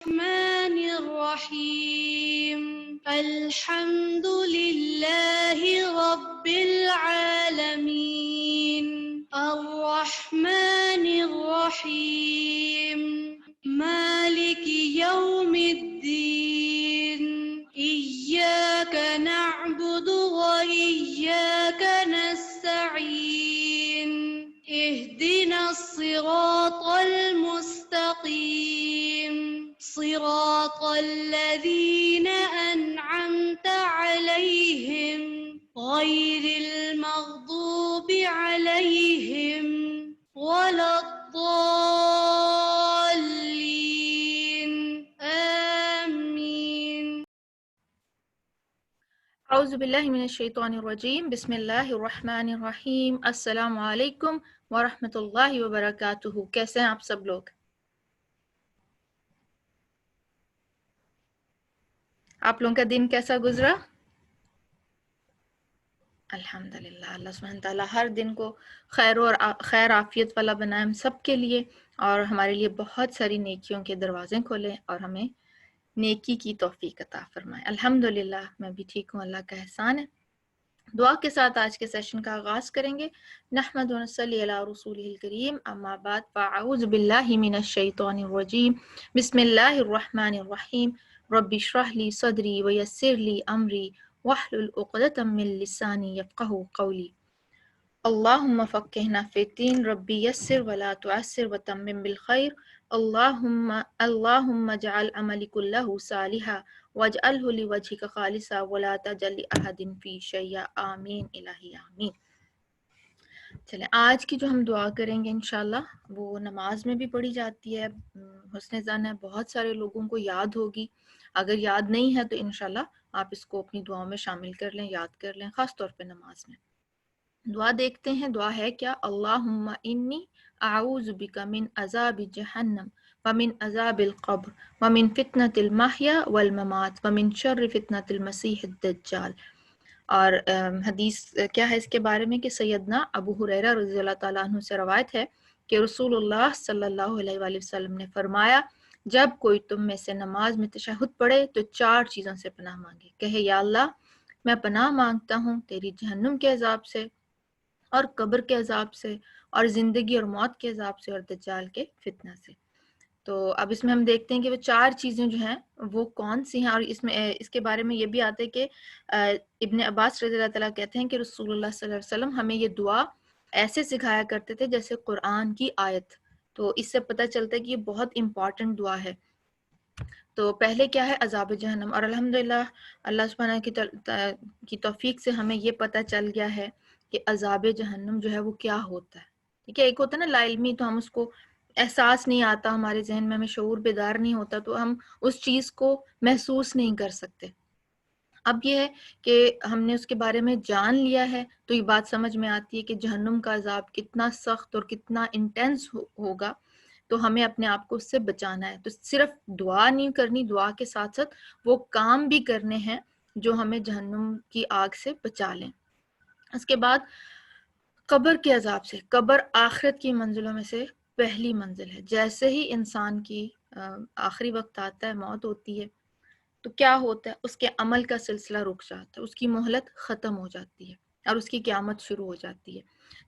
الرحمن الرحيم الحمد لله رب العالمين الرحمن الرحيم مالك يوم الدين إياك نعبد وإياك نستعين اهدنا الصراط المستقيم صراط الذين أنعمت عليهم غير المغضوب عليهم ولا الضالين آمين. اعوذ باللہ من الشیطان الرجیم بسم اللہ الرحمن الرحیم السلام علیکم ورحمۃ اللہ وبرکاتہ. کیسے ہیں آپ سب لوگ؟ آپ لوگوں کا دن کیسا گزرا؟ الحمدللہ، اللہ سبحانہ تعالیٰ ہر دن کو خیر عافیت والا بنائے ہم سب کے لیے، اور ہمارے لیے بہت ساری نیکیوں کے دروازے کھولے اور ہمیں نیکی کی توفیق عطا فرمائے. الحمدللہ میں بھی ٹھیک ہوں، اللہ کا احسان ہے. دعا کے ساتھ آج کے سیشن کا آغاز کریں گے. نحمد و نصلی علی رسولہ الکریم، اما بعد فاعوذ باللہ من الشیطان الرجیم بسم اللہ الرحمن الرحیم رب اشرح لی صدری ویسر لی امری واحلل عقدۃ من لسانی یفقہوا قولی. اللہم فقہنا فی الدین ربی یسر ولا تعسر وتمم بالخیر. اللہم اجعل عملی کلہ صالحا واجعلہ لوجہک خالصا ولا تجعل لأحد فی شیئا آمین الہی آمین. چلیں، آج کی جو ہم دعا کریں گے انشاءاللہ وہ نماز میں بھی پڑھی جاتی ہے. حسن ظن ہے بہت سارے لوگوں کو یاد ہوگی، اگر یاد نہیں ہے تو انشاءاللہ آپ اس کو اپنی دعاؤں میں شامل کر لیں، یاد کر لیں، خاص طور پہ نماز میں. دعا دیکھتے ہیں. دعا ہے کیا؟ اللہم انی اعوذ بک من عذاب جہنم ومن عذاب القبر ومن فتنة المحیا والممات ومن شر فتنة المسیح الدجال. اور حدیث کیا ہے اس کے بارے میں کہ سیدنا ابو ہریرہ رضی اللہ تعالیٰ عنہ سے روایت ہے کہ رسول اللہ صلی اللہ علیہ وآلہ وسلم نے فرمایا، جب کوئی تم میں سے نماز میں تشہد پڑھے تو 4 چیزوں سے پناہ مانگے. کہے یا اللہ میں پناہ مانگتا ہوں تیری جہنم کے عذاب سے اور قبر کے عذاب سے اور زندگی اور موت کے عذاب سے اور دجال کے فتنہ سے. تو اب اس میں ہم دیکھتے ہیں کہ وہ 4 چیزیں جو ہیں وہ کون سی ہیں، اور اس کے بارے میں یہ بھی آتا ہے کہ ابن عباس رضی اللہ تعالیٰ کہتے ہیں کہ رسول اللہ صلی اللہ علیہ وسلم ہمیں یہ دعا ایسے سکھایا کرتے تھے جیسے قرآن کی آیت. تو اس سے پتہ چلتا ہے کہ یہ بہت امپورٹنٹ دعا ہے. تو پہلے کیا ہے؟ عذاب جہنم. اور الحمدللہ اللہ سبحانہ کی توفیق سے ہمیں یہ پتہ چل گیا ہے کہ عذاب جہنم جو ہے وہ کیا ہوتا ہے. ٹھیک ہے، ایک ہوتا ہے نا لا علمی، تو ہم اس کو احساس نہیں آتا ہمارے ذہن میں، ہمیں شعور بیدار نہیں ہوتا، تو ہم اس چیز کو محسوس نہیں کر سکتے. اب یہ ہے کہ ہم نے اس کے بارے میں جان لیا ہے تو یہ بات سمجھ میں آتی ہے کہ جہنم کا عذاب کتنا سخت اور کتنا انٹینس ہوگا، تو ہمیں اپنے آپ کو اس سے بچانا ہے. تو صرف دعا نہیں کرنی، دعا کے ساتھ ساتھ وہ کام بھی کرنے ہیں جو ہمیں جہنم کی آگ سے بچا لیں. اس کے بعد قبر کے عذاب سے. قبر آخرت کی منزلوں میں سے پہلی منزل ہے. جیسے ہی انسان کی آخری وقت آتا ہے، موت ہوتی ہے، تو کیا ہوتا ہے؟ اس کے عمل کا سلسلہ رک جاتا ہے، اس کی مہلت ختم ہو جاتی ہے اور اس کی قیامت شروع ہو جاتی ہے.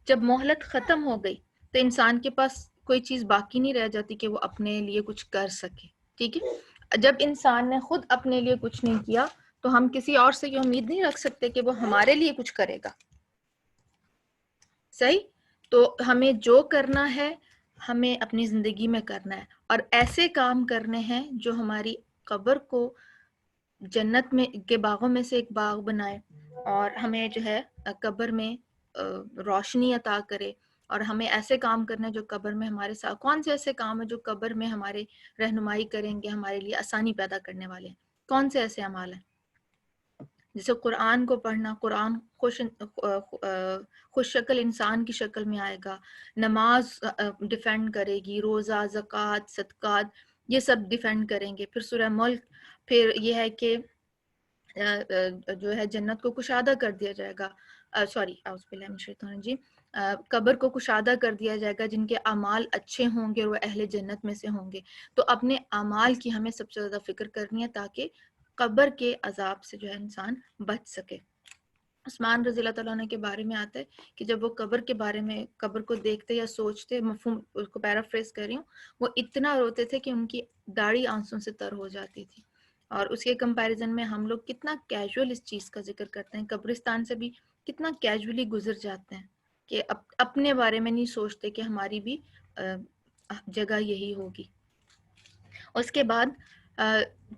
جب مہلت ختم ہو گئی تو انسان کے پاس کوئی چیز باقی نہیں رہ جاتی کہ وہ اپنے لیے کچھ کر سکے. ٹھیک ہے، جب انسان نے خود اپنے لیے کچھ نہیں کیا تو ہم کسی اور سے یہ امید نہیں رکھ سکتے کہ وہ ہمارے لیے کچھ کرے گا. صحیح؟ تو ہمیں جو کرنا ہے ہمیں اپنی زندگی میں کرنا ہے، اور ایسے کام کرنے ہیں جو ہماری قبر کو جنت میں کے باغوں میں سے ایک باغ بنائے، اور ہمیں جو ہے قبر میں روشنی عطا کرے. اور ہمیں ایسے کام کرنا ہے جو قبر میں ہمارے ساتھ، کون سے ایسے کام ہیں جو قبر میں ہمارے رہنمائی کریں گے، ہمارے لیے آسانی پیدا کرنے والے ہیں؟ کون سے ایسے اعمال ہیں؟ جیسے قرآن کو پڑھنا، قرآن خوش شکل انسان کی شکل میں آئے گا، نماز ڈیفینڈ کرے گی، روزہ، زکوٰۃ، صدقات، یہ سب ڈیفینڈ کریں گے. پھر سورہ ملک، پھر یہ ہے کہ جو ہے جنت کو کشادہ کر دیا جائے گا. اعوذ باللہ من الشیطان الرجیم. قبر کو کشادہ کر دیا جائے گا جن کے اعمال اچھے ہوں گے اور وہ اہل جنت میں سے ہوں گے. تو اپنے اعمال کی ہمیں سب سے زیادہ فکر کرنی ہے تاکہ قبر کے عذاب سے جو ہے انسان بچ سکے. عثمان رضی اللہ تعالیٰ عنہ کے بارے میں آتا ہے کہ جب وہ قبر کے بارے میں قبر کو دیکھتے یا سوچتے، مفہوم اس کو پیرافریز کر رہی ہوں، وہ اتنا روتے تھے کہ ان کی داڑھی آنسوں سے تر ہو جاتی تھی. اور اس کے کمپیریزن میں ہم لوگ کتنا کیجول اس چیز کا ذکر کرتے ہیں، قبرستان سے بھی کتنا کیجولی گزر جاتے ہیں کہ اپنے بارے میں نہیں سوچتے کہ ہماری بھی جگہ یہی ہوگی. اس کے بعد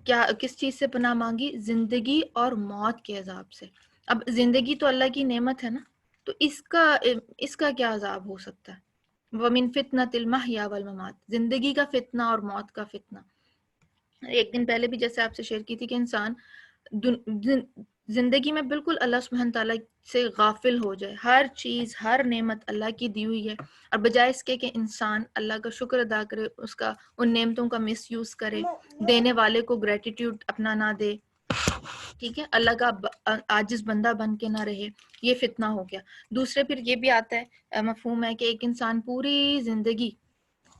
کیا کس چیز سے پناہ مانگی؟ زندگی اور موت کے عذاب سے. اب زندگی تو اللہ کی نعمت ہے نا، تو اس کا کیا عذاب ہو سکتا ہے؟ وَمِن فِتْنَةِ الْمَحْيَا وَالْمَمَاتِ، زندگی کا فتنہ اور موت کا فتنہ. ایک دن پہلے بھی جیسے آپ سے شیئر کی تھی کہ انسان زندگی میں بالکل اللہ سبحانہ تعالیٰ سے غافل ہو جائے، ہر چیز ہر نعمت اللہ کی دی ہوئی ہے، اور بجائے اس کے کہ انسان اللہ کا شکر ادا کرے، اس کا ان نعمتوں کا مس یوز کرے، دینے والے کو گریٹیٹیوڈ اپنا نہ دے، ٹھیک ہے، اللہ کا عاجز بندہ بن کے نہ رہے، یہ فتنہ ہو گیا. دوسرے پھر یہ بھی آتا ہے، مفہوم ہے کہ ایک انسان پوری زندگی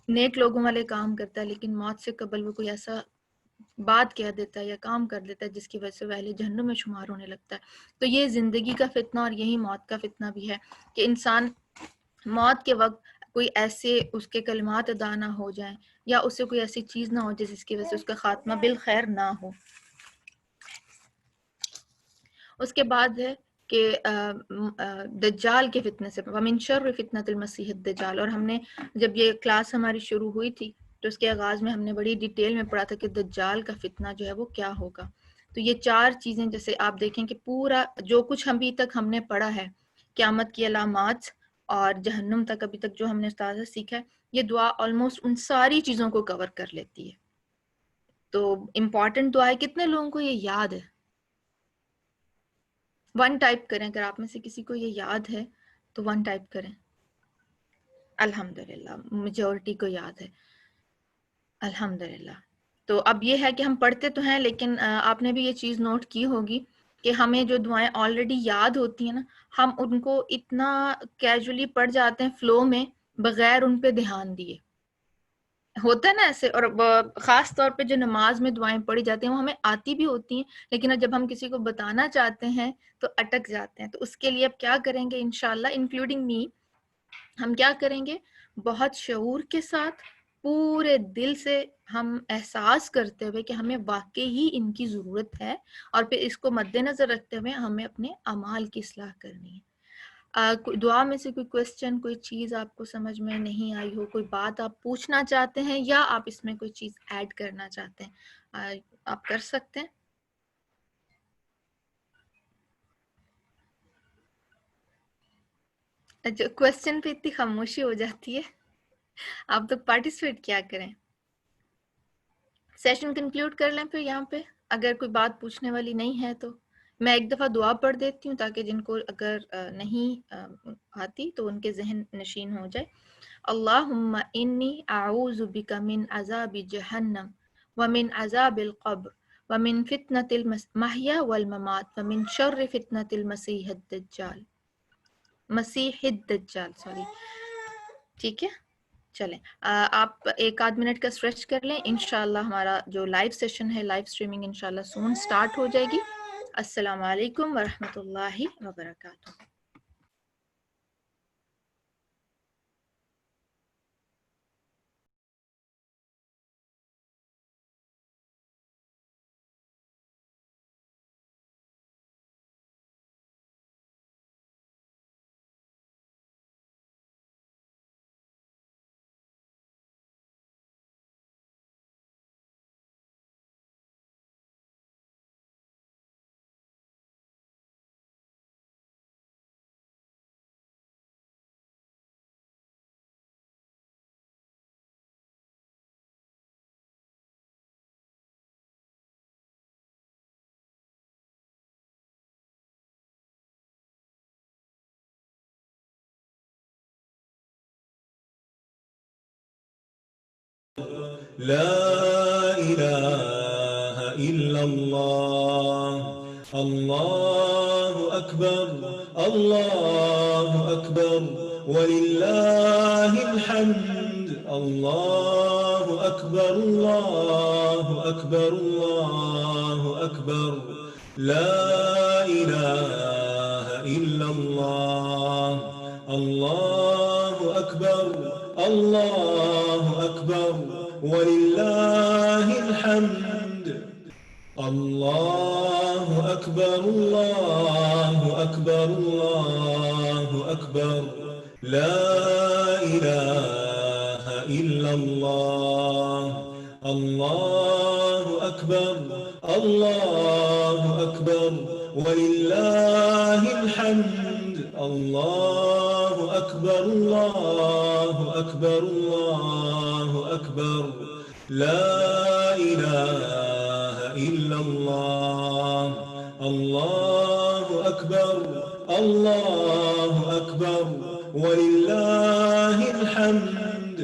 نیک لوگوں والے کام کرتا ہے لیکن موت سے قبل وہ کوئی ایسا بات کہہ دیتا ہے یا کام کر دیتا ہے جس کی وجہ سے وہ اہل جہنم میں شمار ہونے لگتا ہے. تو یہ زندگی کا فتنہ اور یہی موت کا فتنہ بھی ہے کہ انسان موت کے وقت کوئی ایسے اس کے کلمات ادا نہ ہو جائیں یا اسے کوئی ایسی چیز نہ ہو جس کی وجہ سے اس کا خاتمہ بالخیر نہ ہو. اس کے بعد ہے کہ دجال کے فتنے سے، وَمِن شَرِّ فِتْنَةِ الْمَسِيحِ الدَّجَّالِ. اور ہم نے جب یہ کلاس ہماری شروع ہوئی تھی تو اس کے آغاز میں ہم نے بڑی ڈیٹیل میں پڑھا تھا کہ دجال کا فتنہ جو ہے وہ کیا ہوگا. تو یہ 4 چیزیں جیسے آپ دیکھیں کہ پورا جو کچھ ابھی تک ہم نے پڑھا ہے، قیامت کی علامات اور جہنم تک ابھی تک جو ہم نے استاد سے سیکھا ہے، یہ دعا آلموسٹ ان ساری چیزوں کو کور کر لیتی ہے. تو امپورٹنٹ دعا ہے. کتنے لوگوں کو یہ یاد ہے؟ 1 ٹائپ کریں اگر آپ میں سے کسی کو یہ یاد ہے تو 1 ٹائپ کریں. الحمدللہ میجورٹی کو یاد ہے، الحمدللہ. تو اب یہ ہے کہ ہم پڑھتے تو ہیں لیکن آپ نے بھی یہ چیز نوٹ کی ہوگی کہ ہمیں جو دعائیں آلریڈی یاد ہوتی ہیں نا، ہم ان کو اتنا کیجولی پڑھ جاتے ہیں فلو میں بغیر ان پہ دھیان دیے. ہوتا ہے نا ایسے. اور خاص طور پہ جو نماز میں دعائیں پڑھی جاتی ہیں وہ ہمیں آتی بھی ہوتی ہیں لیکن جب ہم کسی کو بتانا چاہتے ہیں تو اٹک جاتے ہیں. تو اس کے لیے اب کیا کریں گے انشاءاللہ انکلوڈنگ می، ہم کیا کریں گے؟ بہت شعور کے ساتھ پورے دل سے ہم احساس کرتے ہوئے کہ ہمیں واقعی ہی ان کی ضرورت ہے اور پھر اس کو مد نظر رکھتے ہوئے ہمیں اپنے اعمال کی اصلاح کرنی ہے. دعا میں سے کوئی کویسچن، کوئی چیز آپ کو سمجھ میں نہیں آئی ہو، کوئی بات آپ پوچھنا چاہتے ہیں یا آپ اس میں کوئی چیز ایڈ کرنا چاہتے ہیں، آپ کر سکتے ہیں. اچھا، کویسچن پہ اتنی خاموشی ہو جاتی ہے، آپ تو پارٹیسپیٹ کیا کریں. سیشن کنکلوڈ کر لیں پھر یہاں پہ. اگر کوئی بات پوچھنے والی نہیں ہے تو میں ایک دفعہ دعا پڑھ دیتی ہوں تاکہ جن کو اگر نہیں آتی تو ان کے ذہن نشین ہو جائے. اللہم انی اعوذ بک من عذاب جہنم ومن عذاب القبر ومن فتنة المحیا والممات ومن شر فتنة المسیح الدجال. مسیح الدجال، سوری. ٹھیک ہے، چلیں آپ 1 منٹ کا اسٹریچ کر لیں. انشاءاللہ ہمارا جو لائیو سیشن ہے، لائیو اسٹریمنگ انشاءاللہ سون سٹارٹ ہو جائے گی. السلام علیکم ورحمۃ اللہ وبرکاتہ. لا إله إلا الله، الله أكبر، الله أكبر. ولله الحمد. الله أكبر الله أكبر الله أكبر. لا إله إلا الله. الله أكبر الله أكبر ولله الحمد. الله أكبر الله أكبر الله أكبر. لا إله إلا الله. الله أكبر الله أكبر ولله الحمد. الله أكبر الله أكبر الله أكبر. لا إله إلا الله. الله أكبر الله أكبر ولله الحمد.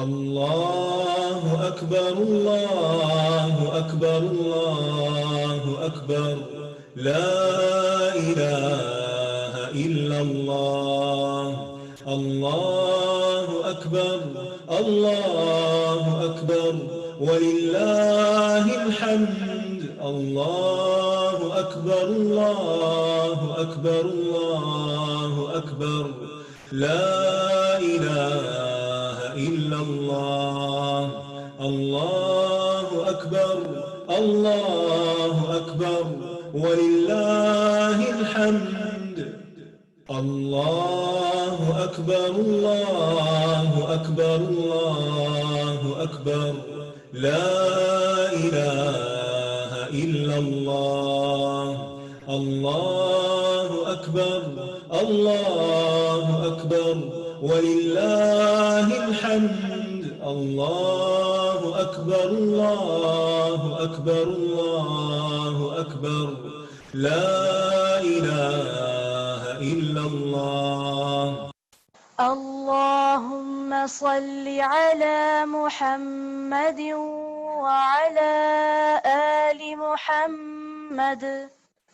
الله أكبر الله أكبر الله أكبر. لا إله إلا الله. الله أكبر الله أكبر ولله الحمد. الله أكبر الله أكبر الله أكبر. لا إله إلا الله. الله أكبر الله أكبر ولله الحمد. الله أكبر الله أكبر الله أكبر. لا إله إلا الله. الله أكبر الله أكبر ولله الحمد. الله أكبر الله أكبر الله أكبر. لا إله إلا الله. اللهم صل على محمد وعلى آل محمد.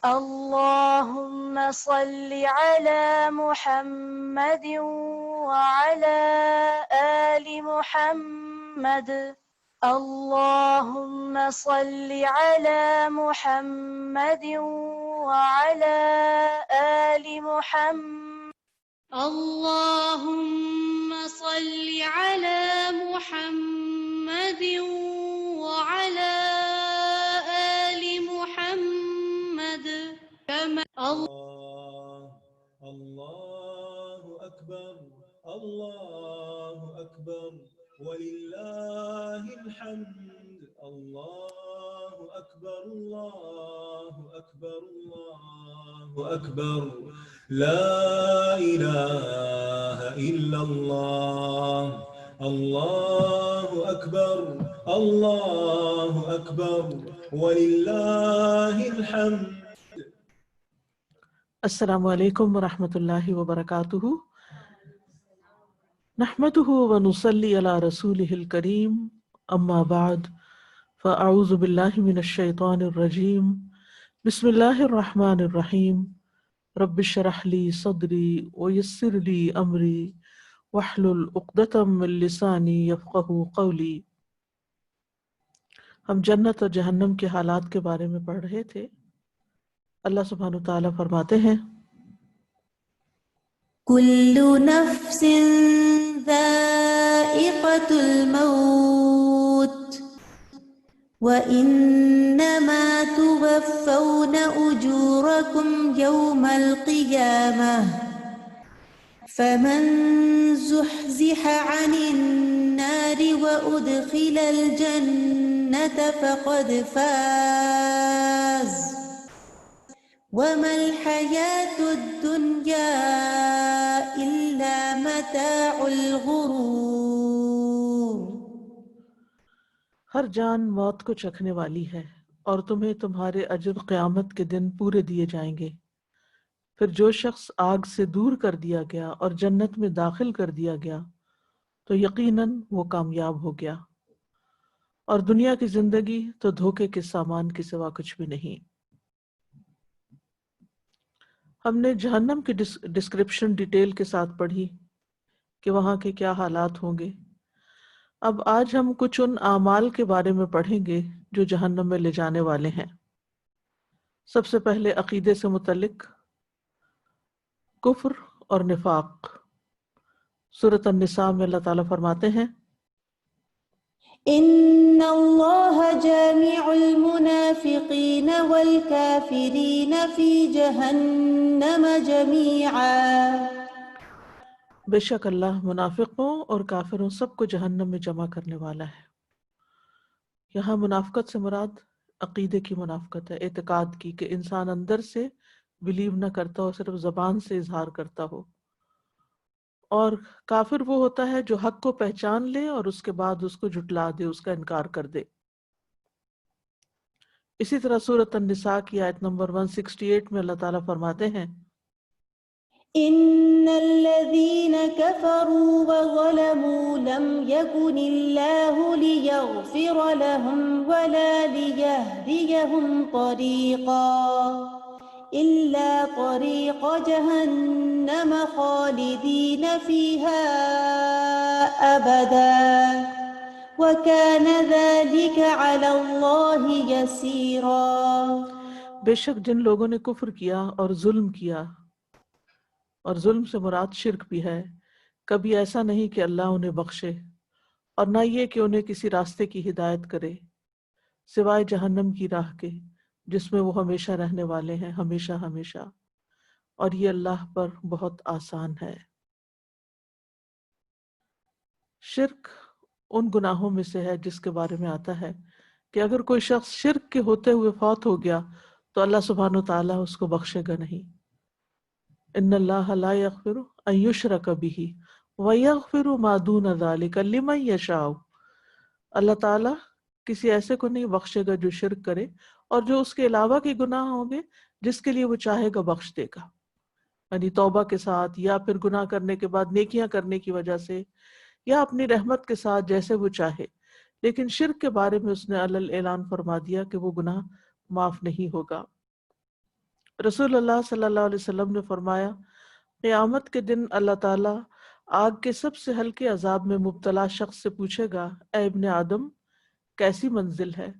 اللهم صل على محمد وعلى آل محمد. اللهم صل على محمد وعلى آل محمد. اللهم صل على محمد وعلى آل محمد كما الله أكبر الله أكبر ولله الحمد. الله أكبر الله أكبر الله أكبر. لا إله إلا الله. الله أكبر الله أكبر ولله الحمد. السلام علیکم ورحمۃ اللہ وبرکاتہ. نحمده ونصلي على رسوله الكريم. اما بعد فاعوذ باللہ من الشیطان الرجیم. بسم اللہ الرحمن الرحیم. رب اشرح لي صدری ويسر لي امری واحلل عقدۃ من لسانی یفقهوا قولی. ہم جنت اور جہنم کے حالات کے بارے میں پڑھ رہے تھے. اللہ سبحانہ وتعالیٰ فرماتے ہیں كل نفس ذائقة الموت وإنما توفون أجوركم يوم القيامة فمن زحزح عن النار وأدخل الجنة فقد فاز وما الحياة الدنيا إلا متاع الغرور. ہر جان موت کو چکھنے والی ہے اور تمہیں تمہارے اجر قیامت کے دن پورے دیے جائیں گے. پھر جو شخص آگ سے دور کر دیا گیا اور جنت میں داخل کر دیا گیا تو یقیناً وہ کامیاب ہو گیا، اور دنیا کی زندگی تو دھوکے کے سامان کے سوا کچھ بھی نہیں. ہم نے جہنم کی ڈسکرپشن ڈیٹیل کے ساتھ پڑھی کہ وہاں کے کیا حالات ہوں گے. اب آج ہم کچھ ان اعمال کے بارے میں پڑھیں گے جو جہنم میں لے جانے والے ہیں. سب سے پہلے عقیدے سے متعلق کفر اور نفاق. سورۃ النساء میں اللہ تعالیٰ فرماتے ہیں إن الله جامع المنافقين والكافرين في جهنم جميعا. بے شک اللہ منافقوں اور کافروں سب کو جہنم میں جمع کرنے والا ہے. یہاں منافقت سے مراد عقیدے کی منافقت ہے، اعتقاد کی، کہ انسان اندر سے بلیو نہ کرتا ہو، صرف زبان سے اظہار کرتا ہو. اور کافر وہ ہوتا ہے جو حق کو پہچان لے اور اس کے بعد اس کو جھٹلا دے، اس کا انکار کر دے. اسی طرح سورۃ النساء کی آیت نمبر 168 میں اللہ تعالیٰ فرماتے ہیں إن الذين كفروا وظلموا لم يكن الله ليغفر لهم ولا ليهديهم طريقا إلا طريق جهنم خالدين فيها أبدا وكان ذلك على الله يسيرا. بے شک جن لوگوں نے کفر کیا اور ظلم کیا، اور ظلم سے مراد شرک بھی ہے، کبھی ایسا نہیں کہ اللہ انہیں بخشے، اور نہ یہ کہ انہیں کسی راستے کی ہدایت کرے سوائے جہنم کی راہ کے جس میں وہ ہمیشہ رہنے والے ہیں، ہمیشہ ہمیشہ، اور یہ اللہ پر بہت آسان ہے. شرک ان گناہوں میں سے ہے جس کے بارے میں آتا ہے کہ اگر کوئی شخص شرک کے ہوتے ہوئے فوت ہو گیا تو اللہ سبحانہ وتعالیٰ اس کو بخشے گا نہیں. ان اللہ لا یغفر ان یشرک بہ ویغفر ما دون ذلک لمن یشاء. اللہ تعالیٰ کسی ایسے کو نہیں بخشے گا جو شرک کرے، اور جو اس کے علاوہ کے گناہ ہوں گے جس کے لیے وہ چاہے گا بخش دے گا. یعنی توبہ کے ساتھ، یا پھر گناہ کرنے کے بعد نیکیاں کرنے کی وجہ سے، یا اپنی رحمت کے ساتھ جیسے وہ چاہے. لیکن شرک کے بارے میں اس نے علی اعلان فرما دیا کہ وہ گناہ معاف نہیں ہوگا. رسول اللہ صلی اللہ علیہ وسلم نے فرمایا قیامت کے دن اللہ تعالیٰ آگ کے سب سے ہلکے عذاب میں مبتلا شخص سے پوچھے گا اے ابن آدم کیسی منزل ہے؟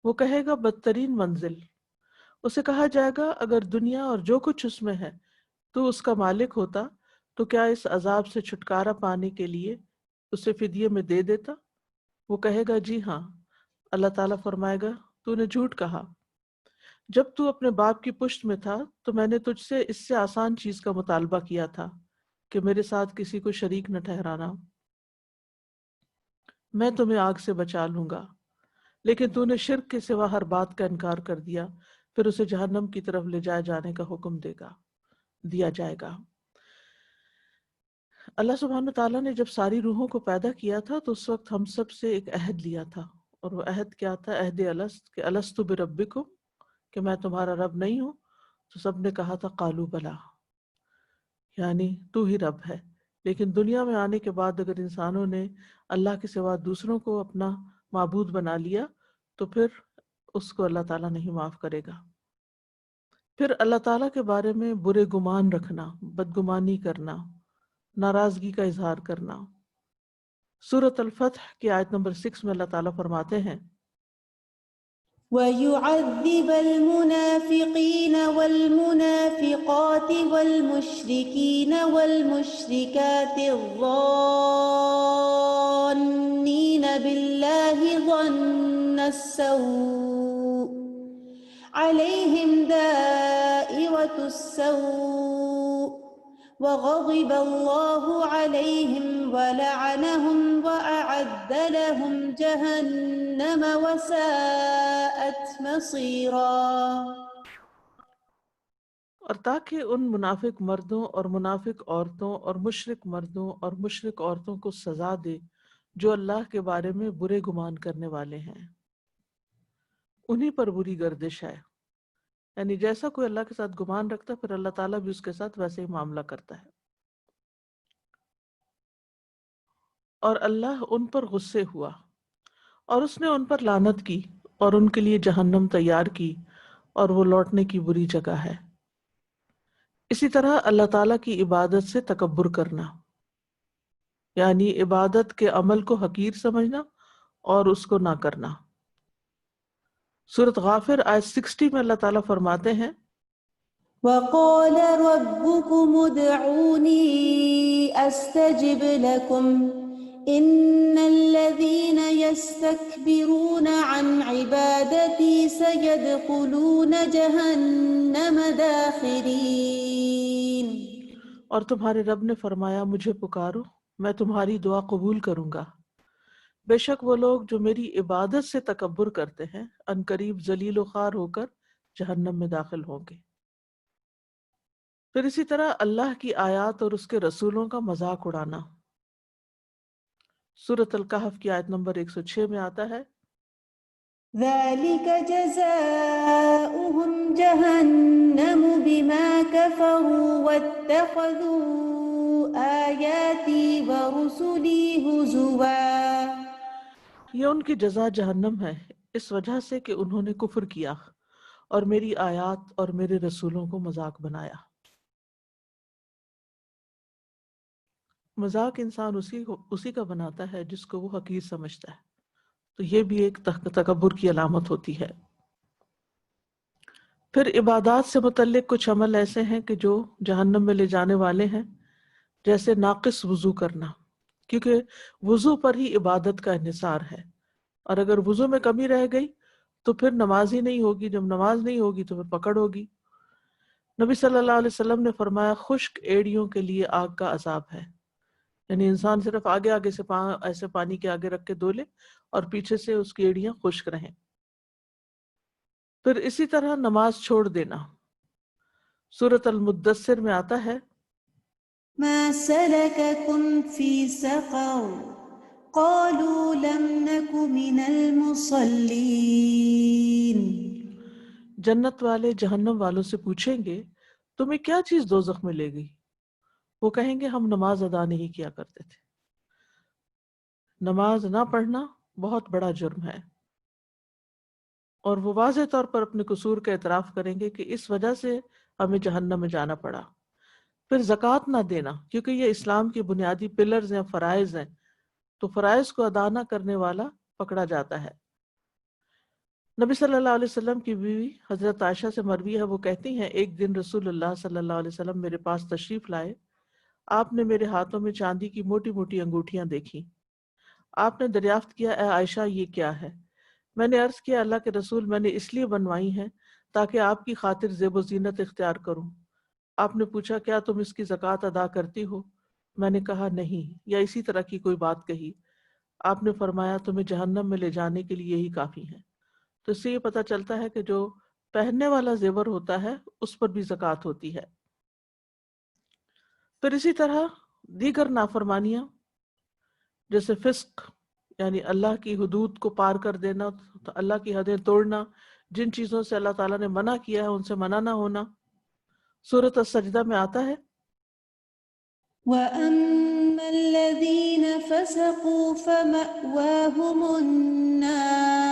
وہ کہے گا بدترین منزل. اسے کہا جائے گا اگر دنیا اور جو کچھ اس میں ہے تو اس کا مالک ہوتا تو کیا اس عذاب سے چھٹکارا پانے کے لیے اسے فدیے میں دے دیتا؟ وہ کہے گا جی ہاں. اللہ تعالیٰ فرمائے گا تو نے جھوٹ کہا. جب تو اپنے باپ کی پشت میں تھا تو میں نے تجھ سے اس سے آسان چیز کا مطالبہ کیا تھا کہ میرے ساتھ کسی کو شریک نہ ٹھہرانا. میں تمہیں آگ سے بچا لوں گا، لیکن تو نے شرک کے سوا ہر بات کا انکار کر دیا. پھر اسے جہنم کی طرف لے جائے جانے کا حکم دیا جائے گا. اللہ سبحانہ تعالیٰ نے جب ساری روحوں کو پیدا کیا تھا تو اس وقت ہم سب سے ایک عہد لیا تھا، اور وہ عہد کیا تھا؟ عہد الست، کہ الست بربکم، کہ میں تمہارا رب نہیں ہوں؟ تو سب نے کہا تھا قالوا بلا، یعنی تو ہی رب ہے. لیکن دنیا میں آنے کے بعد اگر انسانوں نے اللہ کے سوا دوسروں کو اپنا معبود بنا لیا تو پھر اس کو اللہ تعالیٰ نہیں معاف کرے گا. پھر اللہ تعالیٰ کے بارے میں برے گمان رکھنا، بدگمانی کرنا، ناراضگی کا اظہار کرنا. سورۃ الفتح کی آیت نمبر 6 میں اللہ تعالیٰ فرماتے ہیں ويعذب المنافقين والمنافقات والمشركين والمشركات الظانين بالله ظن السوء عليهم دائرة السوء وغضب الله عليهم ولعنهم وأعد لهم جهنم وساءت مصيرا. اور تاکہ ان منافق مردوں اور منافق عورتوں اور مشرک مردوں اور مشرک عورتوں کو سزا دے جو اللہ کے بارے میں برے گمان کرنے والے ہیں. انہی پر بری گردش ہے، یعنی جیسا کوئی اللہ کے ساتھ گمان رکھتا پھر اللہ تعالیٰ بھی اس کے ساتھ ویسے ہی معاملہ کرتا ہے. اور اللہ ان پر غصے ہوا اور اس نے ان پر لعنت کی اور ان کے لیے جہنم تیار کی اور وہ لوٹنے کی بری جگہ ہے. اسی طرح اللہ تعالیٰ کی عبادت سے تکبر کرنا، یعنی عبادت کے عمل کو حقیر سمجھنا اور اس کو نہ کرنا۔ سورۃ غافر آیت 60 میں اللہ تعالیٰ فرماتے ہیں وقال ربكم ادعوني أستجب لكم إن الذين يستكبرون عن عبادتي سيدخلون جهنم داخرين۔ اور تمہارے رب نے فرمایا مجھے پکارو میں تمہاری دعا قبول کروں گا، بے شک وہ لوگ جو میری عبادت سے تکبر کرتے ہیں عنقریب ذلیل و خوار ہو کر جہنم میں داخل ہوں گے۔ پھر اسی طرح اللہ کی آیات اور اس کے رسولوں کا مذاق اڑانا، سورۃ الکہف کی آیت نمبر 106 میں آتا ہے ذلك جزاؤهم جهنم بما كفروا واتخذوا آياتي ورسلي هزوا۔ یہ ان کی جزا جہنم ہے اس وجہ سے کہ انہوں نے کفر کیا اور میری آیات اور میرے رسولوں کو مذاق بنایا۔ مذاق انسان اسی کا بناتا ہے جس کو وہ حقیر سمجھتا ہے، تو یہ بھی ایک تکبر کی علامت ہوتی ہے۔ پھر عبادات سے متعلق کچھ عمل ایسے ہیں کہ جو جہنم میں لے جانے والے ہیں، جیسے ناقص وضو کرنا، کیونکہ وضو پر ہی عبادت کا انحصار ہے، اور اگر وضو میں کمی رہ گئی تو پھر نماز ہی نہیں ہوگی، جب نماز نہیں ہوگی تو پھر پکڑ ہوگی۔ نبی صلی اللہ علیہ وسلم نے فرمایا خشک ایڑیوں کے لیے آگ کا عذاب ہے، یعنی انسان صرف آگے آگے سے ایسے پانی کے آگے رکھ کے دھو لے اور پیچھے سے اس کی ایڑیاں خشک رہیں۔ پھر اسی طرح نماز چھوڑ دینا، سورۃ المدثر میں آتا ہے ما سلككم في سقر قالوا لم نك من المصلين۔ جنت والے جہنم والوں سے پوچھیں گے تمہیں کیا چیز دوزخ میں لے گئی؟ وہ کہیں گے ہم نماز ادا نہیں کیا کرتے تھے۔ نماز نہ پڑھنا بہت بڑا جرم ہے، اور وہ واضح طور پر اپنے قصور کا اعتراف کریں گے کہ اس وجہ سے ہمیں جہنم میں جانا پڑا۔ پھر زکوٰۃ نہ دینا، کیونکہ یہ اسلام کی بنیادی پلرز ہیں، فرائض ہیں، تو فرائض کو ادا نہ کرنے والا پکڑا جاتا ہے۔ نبی صلی اللہ علیہ وسلم کی بیوی حضرت عائشہ سے مروی ہے، وہ کہتی ہیں ایک دن رسول اللہ صلی اللہ علیہ وسلم میرے پاس تشریف لائے، آپ نے میرے ہاتھوں میں چاندی کی موٹی موٹی انگوٹھیاں دیکھی۔ آپ نے دریافت کیا اے عائشہ یہ کیا ہے؟ میں نے عرض کیا اللہ کے رسول میں نے اس لیے بنوائی ہیں تاکہ آپ کی خاطر زیب و زینت اختیار کروں۔ آپ نے پوچھا کیا تم اس کی زکوٰۃ ادا کرتی ہو؟ میں نے کہا نہیں، یا اسی طرح کی کوئی بات کہی۔ آپ نے فرمایا تمہیں جہنم میں لے جانے کے لیے یہی کافی ہے۔ تو اس سے یہ پتہ چلتا ہے کہ جو پہننے والا زیور ہوتا ہے اس پر بھی زکوٰۃ ہوتی ہے۔ پھر اسی طرح دیگر نافرمانیاں جیسے فسق، یعنی اللہ کی حدود کو پار کر دینا، اللہ کی حدیں توڑنا، جن چیزوں سے اللہ تعالیٰ نے منع کیا ہے ان سے منع نہ ہونا۔ سورۃ السجدہ میں آتا ہے وَأَمَّا الَّذِينَ فَسَقُوا فَمَأْوَاهُمُ النَّارُ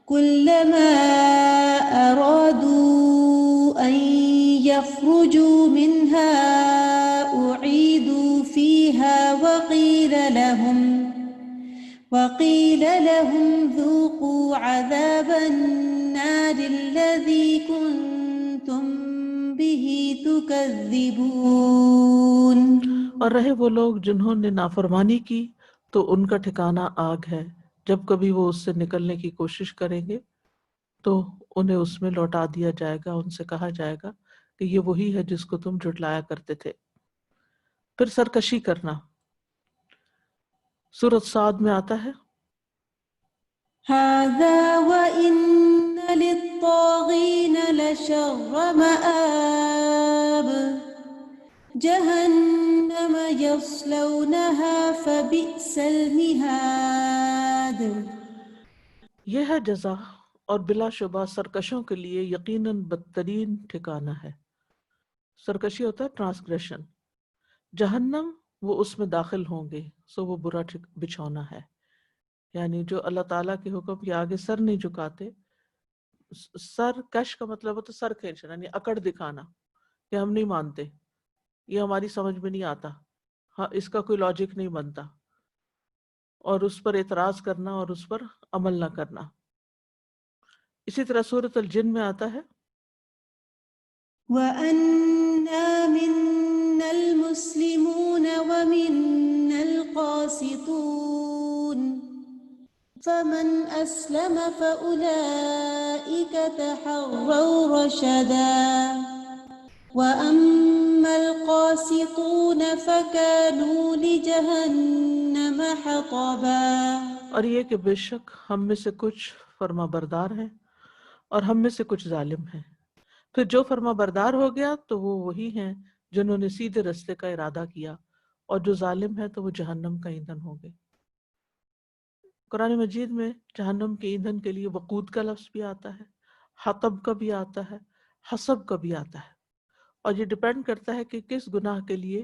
كُلَّمَا أَرَادُوا أَن يَخْرُجُوا مِنْهَا أُعِيدُوا فِيهَا وَقِيلَ لَهُمْ ذُوقُوا عَذَابَ النَّارِ الَّذِي كُنْتُمْ بِهِ تُكَذِّبُونَ۔ اور رہے وہ لوگ جنہوں نے نافرمانی کی تو ان کا ٹھکانہ آگ ہے، جب کبھی وہ اس سے نکلنے کی کوشش کریں گے تو انہیں اس میں لوٹا دیا جائے گا، ان سے کہا جائے گا کہ یہ وہی ہے جس کو تم جھٹلایا کرتے تھے۔ پھر سرکشی کرنا، سورۃ صاد میں آتا ہے هَذَا وَإِنَّ لِلطَّاغِينَ لَشَرَّ مَآبٍ جَهَنَّمَ يَصْلَوْنَهَا فَبِئْسَ الْمِهَادُ۔ یہ ہے جزا، اور بلا شبہ سرکشوں کے لیے یقیناً بدترین ٹھکانہ ہے۔ سرکشی ہوتا ہے ٹرانسگریشن، جہنم وہ اس میں داخل ہوں گے، سو وہ برا بچھونا ہے، یعنی جو اللہ تعالیٰ کے حکم کے آگے سر نہیں جھکاتے۔ سر کش کا مطلب ہوتا ہے سر کھینچنا، یعنی اکڑ دکھانا، کہ ہم نہیں مانتے، یہ ہماری سمجھ میں نہیں آتا، ہاں اس کا کوئی لاجک نہیں بنتا، اور اس پر اعتراض کرنا اور اس پر عمل نہ کرنا۔ اسی طرح سورۃ الجن میں آتا ہے وَأَنَّا مِنَّا الْمُسْلِمُونَ وَمِنَّا الْقَاسِطُونَ فَمَنْ أَسْلَمَ فَأُولَئِكَ تَحَرَّوْا رَشَدًا وَأَمَّا الْقَاسِطُونَ فَكَانُوا لِجَهَنَّمَ حَطَبًا۔ اور یہ کہ بے شک ہم میں سے کچھ فرما بردار ہیں اور ہم میں سے کچھ ظالم ہیں، پھر جو فرما بردار ہو گیا تو وہ وہی ہیں جنہوں نے سیدھے رستے کا ارادہ کیا، اور جو ظالم ہے تو وہ جہنم کا ایندھن ہو گئے۔ قرآن مجید میں جہنم کے ایندھن کے لیے وقود کا لفظ بھی آتا ہے، حطب کا بھی آتا ہے، حسب کا بھی آتا ہے، اور یہ ڈپینڈ کرتا ہے کہ کس گناہ کے لیے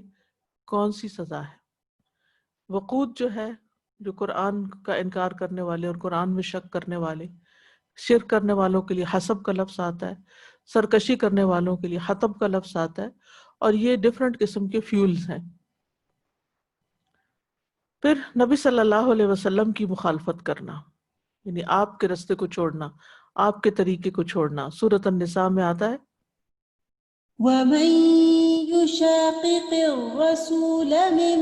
کون سی سزا ہے۔ وقود جو ہے، جو قرآن کا انکار کرنے والے اور قرآن میں شک کرنے والے، شرک کرنے والوں کے لیے حسب کا لفظ آتا ہے، سرکشی کرنے والوں کے لیے حطب کا لفظ آتا ہے، اور یہ ڈفرنٹ قسم کے فیولز ہیں۔ پھر نبی صلی اللہ علیہ وسلم کی مخالفت کرنا، یعنی آپ کے رستے کو چھوڑنا، آپ کے طریقے کو چھوڑنا۔ سورۃ النساء میں آتا ہے وَمَن يُشَاقِقِ الرَّسُولَ مِن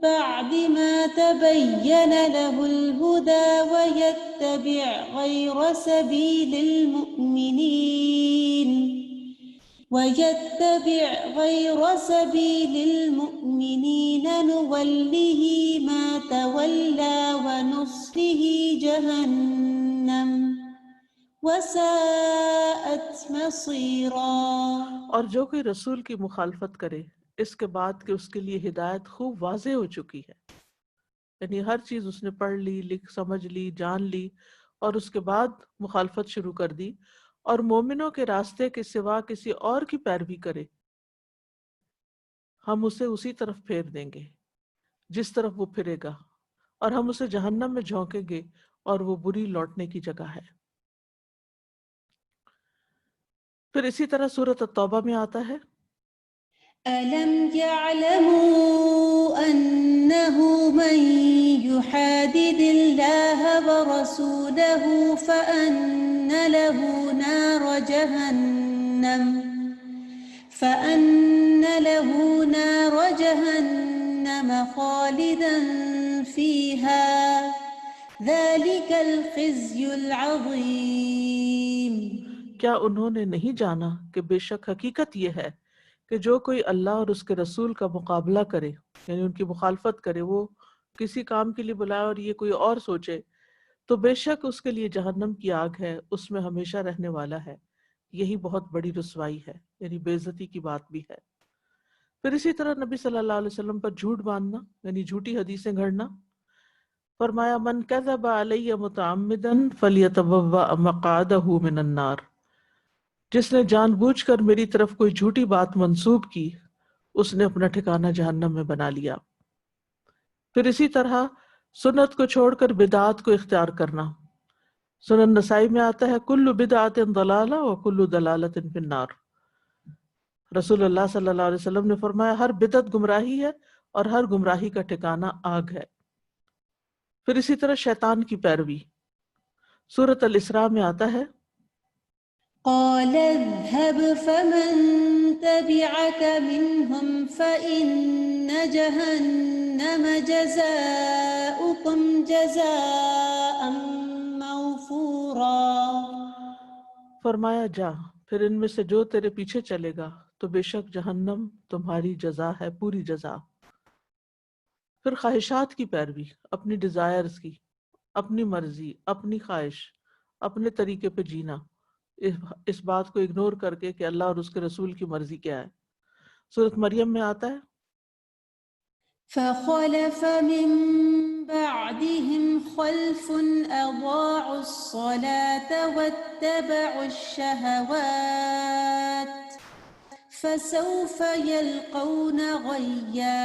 بَعْدِ مَا تَبَيَّنَ لَهُ الْهُدَى وَيَتَّبِعْ غَيْرَ سَبِيلِ الْمُؤْمِنِينَ نُوَلِّهِ مَا تَوَلَّى وَنُصْلِهِ جَهَنَّمَ وَسَاءَتْ مَصِيرًا۔ اور جو کوئی رسول کی مخالفت کرے اس کے بعد کہ اس کے لیے ہدایت خوب واضح ہو چکی ہے، یعنی ہر چیز اس نے پڑھ لی، سمجھ لی، جان لی، اور اس کے بعد مخالفت شروع کر دی اور مومنوں کے راستے کے سوا کسی اور کی پیروی کرے، ہم اسے اسی طرف پھیر دیں گے جس طرف وہ پھرے گا، اور ہم اسے جہنم میں جھونکیں گے اور وہ بری لوٹنے کی جگہ ہے۔ پھر اسی طرح سورۃ التوبہ میں آتا ہے أَلَمْ يَعْلَمُوا أَنَّهُ مَن يُحَادِدِ اللَّهَ وَرَسُولَهُ فَأَنَّ لَهُ نَارَ جَهَنَّمَ خَالِدًا فِيهَا ذَلِكَ الْخِزْيُ الْعَظِيمُ۔ کیا انہوں نے نہیں جانا کہ بے شک حقیقت یہ ہے کہ جو کوئی اللہ اور اس کے رسول کا مقابلہ کرے، یعنی ان کی مخالفت کرے، وہ کسی کام کے لیے بلائے اور یہ کوئی اور سوچے، تو بے شک اس کے لیے جہنم کی آگ ہے، اس میں ہمیشہ رہنے والا ہے، یہی بہت بڑی رسوائی ہے، یعنی بے عزتی کی بات بھی ہے۔ پھر اسی طرح نبی صلی اللہ علیہ وسلم پر جھوٹ باندھنا، یعنی جھوٹی حدیثیں گھڑنا۔ فرمایا من کذب علی متعمدا فلیتبوأ مقعدہ من النار، جس نے جان بوجھ کر میری طرف کوئی جھوٹی بات منسوب کی، اس نے اپنا ٹھکانہ جہنم میں بنا لیا۔ پھر اسی طرح سنت کو چھوڑ کر بدعات کو اختیار کرنا۔ سنن نسائی میں آتا ہے کل بدعت ضلالہ وکل ضلالۃ فی النار۔ رسول اللہ صلی اللہ علیہ وسلم نے فرمایا ہر بدعت گمراہی ہے اور ہر گمراہی کا ٹھکانہ آگ ہے۔ پھر اسی طرح شیطان کی پیروی۔ سورۃ الاسراء میں آتا ہے قال اذهب فمن تبعك منهم فإن جهنم جزاؤكم جزاء موفورا۔ فرمایا جا، پھر ان میں سے جو تیرے پیچھے چلے گا تو بے شک جہنم تمہاری جزا ہے، پوری جزا۔ پھر خواہشات کی پیروی، اپنی ڈیزائرز کی، اپنی مرضی، اپنی خواہش، اپنے طریقے پہ جینا، اس بات کو اگنور کر کے کہ اللہ اور اس کے رسول کی مرضی کیا ہے۔ سورۃ مریم میں آتا ہے فخلف من بعدهم خلف أضاعوا الصلاة واتبعوا الشهوات فسوف يلقون غيا۔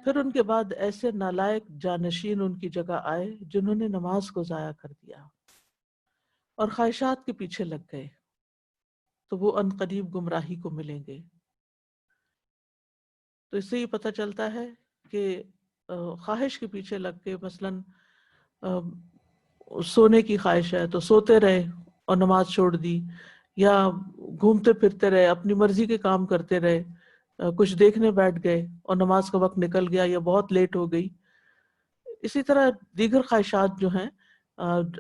پھر ان کے بعد ایسے نالائق جانشین ان کی جگہ آئے جنہوں نے نماز کو ضائع کر دیا اور خواہشات کے پیچھے لگ گئے، تو وہ ان قریب گمراہی کو ملیں گے۔ تو اس سے یہ پتہ چلتا ہے کہ خواہش کے پیچھے لگ کے مثلاً سونے کی خواہش ہے تو سوتے رہے اور نماز چھوڑ دی، یا گھومتے پھرتے رہے، اپنی مرضی کے کام کرتے رہے، کچھ دیکھنے بیٹھ گئے اور نماز کا وقت نکل گیا یا بہت لیٹ ہو گئی۔ اسی طرح دیگر خواہشات جو ہیں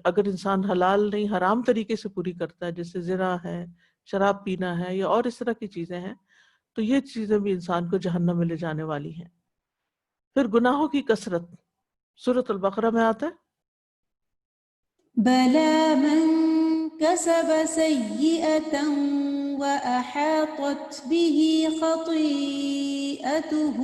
اگر انسان حلال نہیں حرام طریقے سے پوری کرتا ہے، جیسے زنا ہے، شراب پینا ہے یا اور اس طرح کی چیزیں ہیں، تو یہ چیزیں بھی انسان کو جہنم میں لے جانے والی ہیں۔ پھر گناہوں کی کثرت سورۃ البقرہ میں آتا ہے، بلى من كسب سيئة وأحاطت به خطيئته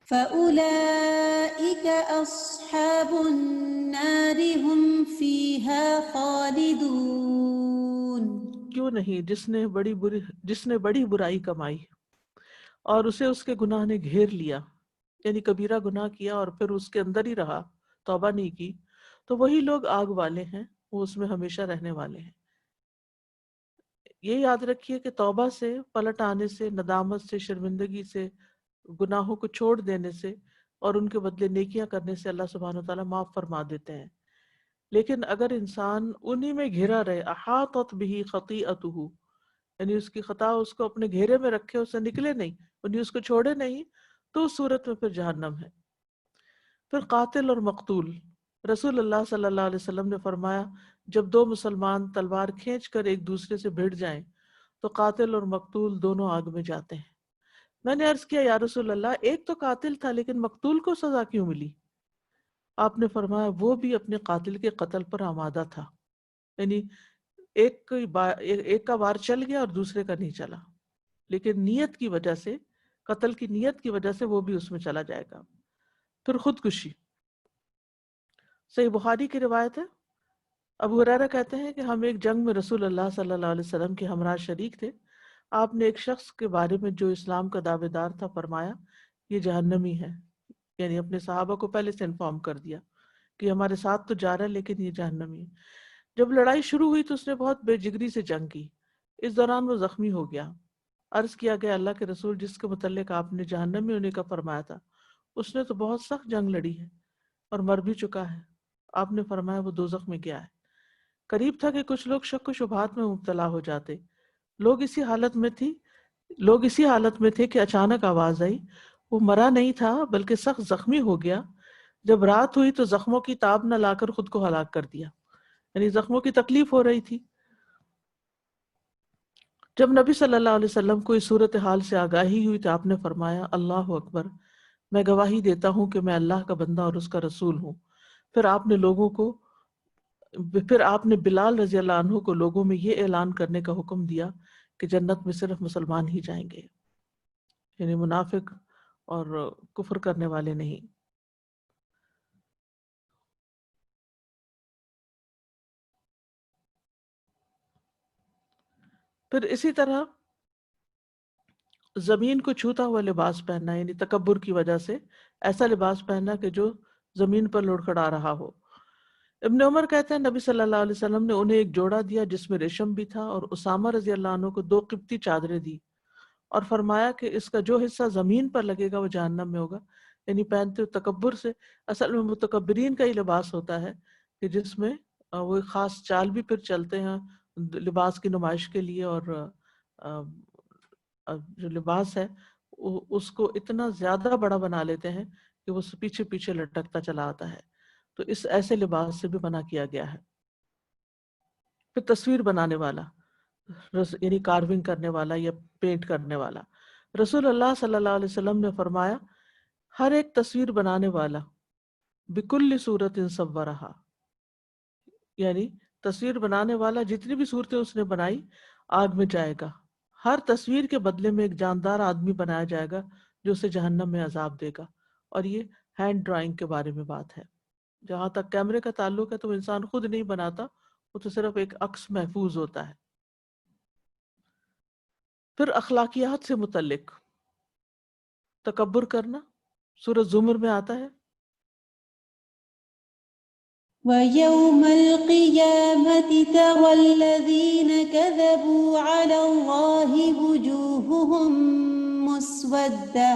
فأولئك أصحاب النار هم فيها خالدون۔ کیوں نہیں جس نے بڑی برائی کمائی اور اسے اس کے گناہ نے گھیر لیا، یعنی کبیرہ گناہ کیا اور پھر اس کے اندر ہی رہا، توبہ نہیں کی، تو وہی لوگ آگ والے ہیں، وہ اس میں ہمیشہ رہنے والے ہیں۔ یہ یاد رکھیے کہ توبہ سے، پلٹ آنے سے، ندامت سے، شرمندگی سے، گناہوں کو چھوڑ دینے سے اور ان کے بدلے نیکیاں کرنے سے اللہ سبحانہ وتعالیٰ معاف فرما دیتے ہیں۔ لیکن اگر انسان انہی میں گھرا رہے، احاطت بہ خطیئتہ، یعنی اس کی خطا اس کو اپنے گھیرے میں رکھے، اس سے نکلے نہیں، انہیں اس کو چھوڑے نہیں، تو اس صورت میں پھر جہنم ہے۔ پھر قاتل اور مقتول، رسول اللہ صلی اللہ علیہ وسلم نے فرمایا جب دو مسلمان تلوار کھینچ کر ایک دوسرے سے بھڑ جائیں تو قاتل اور مقتول دونوں آگ میں جاتے ہیں۔ میں نے عرض کیا یا رسول اللہ، ایک تو قاتل تھا لیکن مقتول کو سزا کیوں ملی؟ آپ نے فرمایا وہ بھی اپنے قاتل کے قتل پر آمادہ تھا، یعنی ایک کا وار چل گیا اور دوسرے کا نہیں چلا، لیکن نیت کی وجہ سے، قتل کی نیت کی وجہ سے وہ بھی اس میں چلا جائے گا۔ پھر خودکشی، صحیح بخاری کی روایت ہے، ابو ہریرہ کہتے ہیں کہ ہم ایک جنگ میں رسول اللہ صلی اللہ علیہ وسلم کے ہمراہ شریک تھے۔ آپ نے ایک شخص کے بارے میں جو اسلام کا دعوے دار تھا فرمایا یہ جہنمی ہے، یعنی اپنے صحابہ کو پہلے سے انفارم کر دیا کہ ہمارے ساتھ تو جا رہا ہے لیکن یہ جہنمی ہے۔ جب لڑائی شروع ہوئی تو اس نے بہت بے جگری سے جنگ کی، اس دوران وہ زخمی ہو گیا۔ عرض کیا گیا اللہ کے رسول، جس کے متعلق آپ نے جہنمی ہونے کا فرمایا تھا اس نے تو بہت سخت جنگ لڑی ہے اور مر بھی چکا ہے۔ آپ نے فرمایا وہ دوزخ میں گیا ہے۔ قریب تھا کہ کچھ لوگ شک و شبہات میں مبتلا ہو جاتے۔ لوگ اسی حالت میں تھے کہ اچانک آواز آئی، وہ مرا نہیں تھا بلکہ سخت زخمی ہو گیا۔ جب رات ہوئی تو زخموں کی تاب نہ لا کر خود کو ہلاک کر دیا، یعنی زخموں کی تکلیف ہو رہی تھی۔ جب نبی صلی اللہ علیہ وسلم کو اس صورتحال سے آگاہی ہوئی تو آپ نے فرمایا اللہ اکبر، میں گواہی دیتا ہوں کہ میں اللہ کا بندہ اور اس کا رسول ہوں۔ پھر آپ نے بلال رضی اللہ عنہ کو لوگوں میں یہ اعلان کرنے کا حکم دیا کہ جنت میں صرف مسلمان ہی جائیں گے، یعنی منافق اور کفر کرنے والے نہیں۔ پھر اسی طرح زمین کو چھوتا ہوا لباس پہننا، یعنی تکبر کی وجہ سے ایسا لباس پہننا کہ جو زمین پر لڑکھڑا رہا ہو۔ ابن عمر کہتے ہیں نبی صلی اللہ علیہ وسلم نے انہیں ایک جوڑا دیا جس میں ریشم بھی تھا، اور اسامہ رضی اللہ عنہ کو 2 قبطی چادریں دی اور فرمایا کہ اس کا جو حصہ زمین پر لگے گا وہ جہنم میں ہوگا، یعنی پہنتے ہوئے تکبر سے۔ اصل میں متکبرین کا ہی لباس ہوتا ہے کہ جس میں وہ ایک خاص چال بھی پھر چلتے ہیں لباس کی نمائش کے لیے، اور جو لباس ہے اس کو اتنا زیادہ بڑا بنا لیتے ہیں کہ وہ پیچھے پیچھے لٹکتا چلا آتا ہے، تو اس ایسے لباس سے بھی منع کیا گیا ہے۔ پھر تصویر بنانے والا، یعنی کارونگ کرنے والا یا پینٹ کرنے والا، رسول اللہ صلی اللہ علیہ وسلم نے فرمایا ہر ایک تصویر بنانے والا بکل صورت صورہا، یعنی تصویر بنانے والا جتنی بھی صورتیں اس نے بنائی آگ میں جائے گا۔ ہر تصویر کے بدلے میں ایک جاندار آدمی بنایا جائے گا جو اسے جہنم میں عذاب دے گا۔ اور یہ ہینڈ ڈرائنگ کے بارے میں بات ہے۔ جہاں تک کیمرے کا تعلق ہے تو وہ انسان خود نہیں بناتا، وہ تو صرف ایک عکس محفوظ ہوتا ہے۔ پھر اخلاقیات سے متعلق تکبر کرنا، سورۃ زمر میں آتا ہے ويوم القيامة ترى الذين كذبوا على الله وجوههم مسودة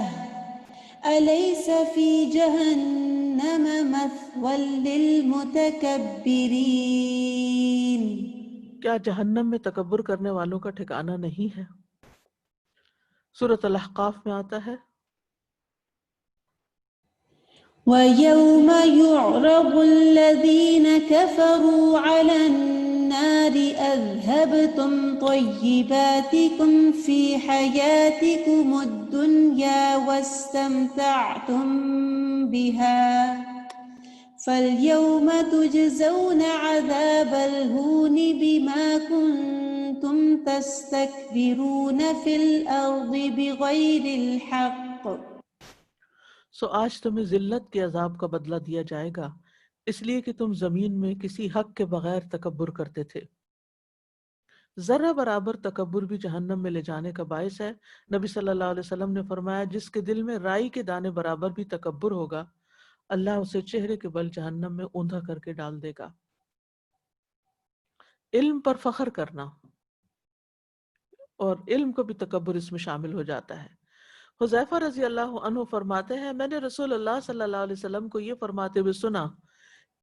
أليس في جهنم مثوى للمتكبرين. کیا جہنم میں تکبر کرنے والوں کا ٹھکانہ نہیں ہے؟ سورۃ الاحقاف میں آتا ہے ويوم يعرض الذين كفروا على النار أذهبتم طيباتكم في حياتكم الدنيا واستمتعتم بها فاليوم تجزون عذاب الهون بما كنتم تستكبرون في الأرض بغير الحق. سو آج تمہیں ذلت کے عذاب کا بدلہ دیا جائے گا اس لیے کہ تم زمین میں کسی حق کے بغیر تکبر کرتے تھے. ذرہ برابر تکبر بھی جہنم میں لے جانے کا باعث ہے. نبی صلی اللہ علیہ وسلم نے فرمایا جس کے دل میں رائی کے دانے برابر بھی تکبر ہوگا اللہ اسے چہرے کے بل جہنم میں اوندھا کر کے ڈال دے گا. علم پر فخر کرنا اور علم کو بھی تکبر اس میں شامل ہو جاتا ہے. حذیفہ رضی اللہ عنہ فرماتے ہیں میں نے رسول اللہ صلی اللہ علیہ وسلم کو یہ فرماتے ہوئے سنا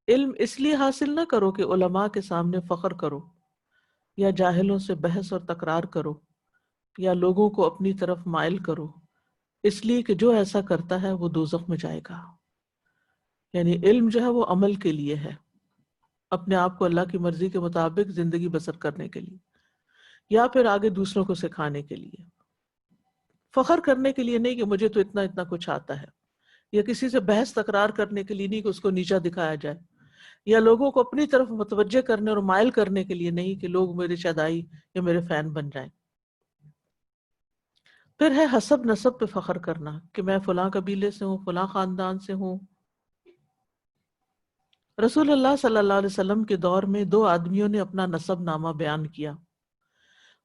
علم اس لیے حاصل نہ کرو کہ علماء کے سامنے فخر کرو یا جاہلوں سے بحث اور تکرار کرو یا لوگوں کو اپنی طرف مائل کرو اس لیے کہ جو ایسا کرتا ہے وہ دوزخ میں جائے گا. یعنی علم جو ہے وہ عمل کے لیے ہے، اپنے آپ کو اللہ کی مرضی کے مطابق زندگی بسر کرنے کے لیے یا پھر آگے دوسروں کو سکھانے کے لیے. فخر کرنے کے لیے نہیں کہ مجھے تو اتنا اتنا کچھ آتا ہے، یا کسی سے بحث تکرار کرنے کے لیے نہیں کہ اس کو نیچا دکھایا جائے، یا لوگوں کو اپنی طرف متوجہ کرنے اور مائل کرنے کے لیے نہیں کہ لوگ میرے شدائی یا میرے فین بن جائیں. پھر ہے حسب نسب پہ فخر کرنا کہ میں فلاں قبیلے سے ہوں، فلاں خاندان سے ہوں. رسول اللہ صلی اللہ علیہ وسلم کے دور میں 2 آدمیوں نے اپنا نسب نامہ بیان کیا.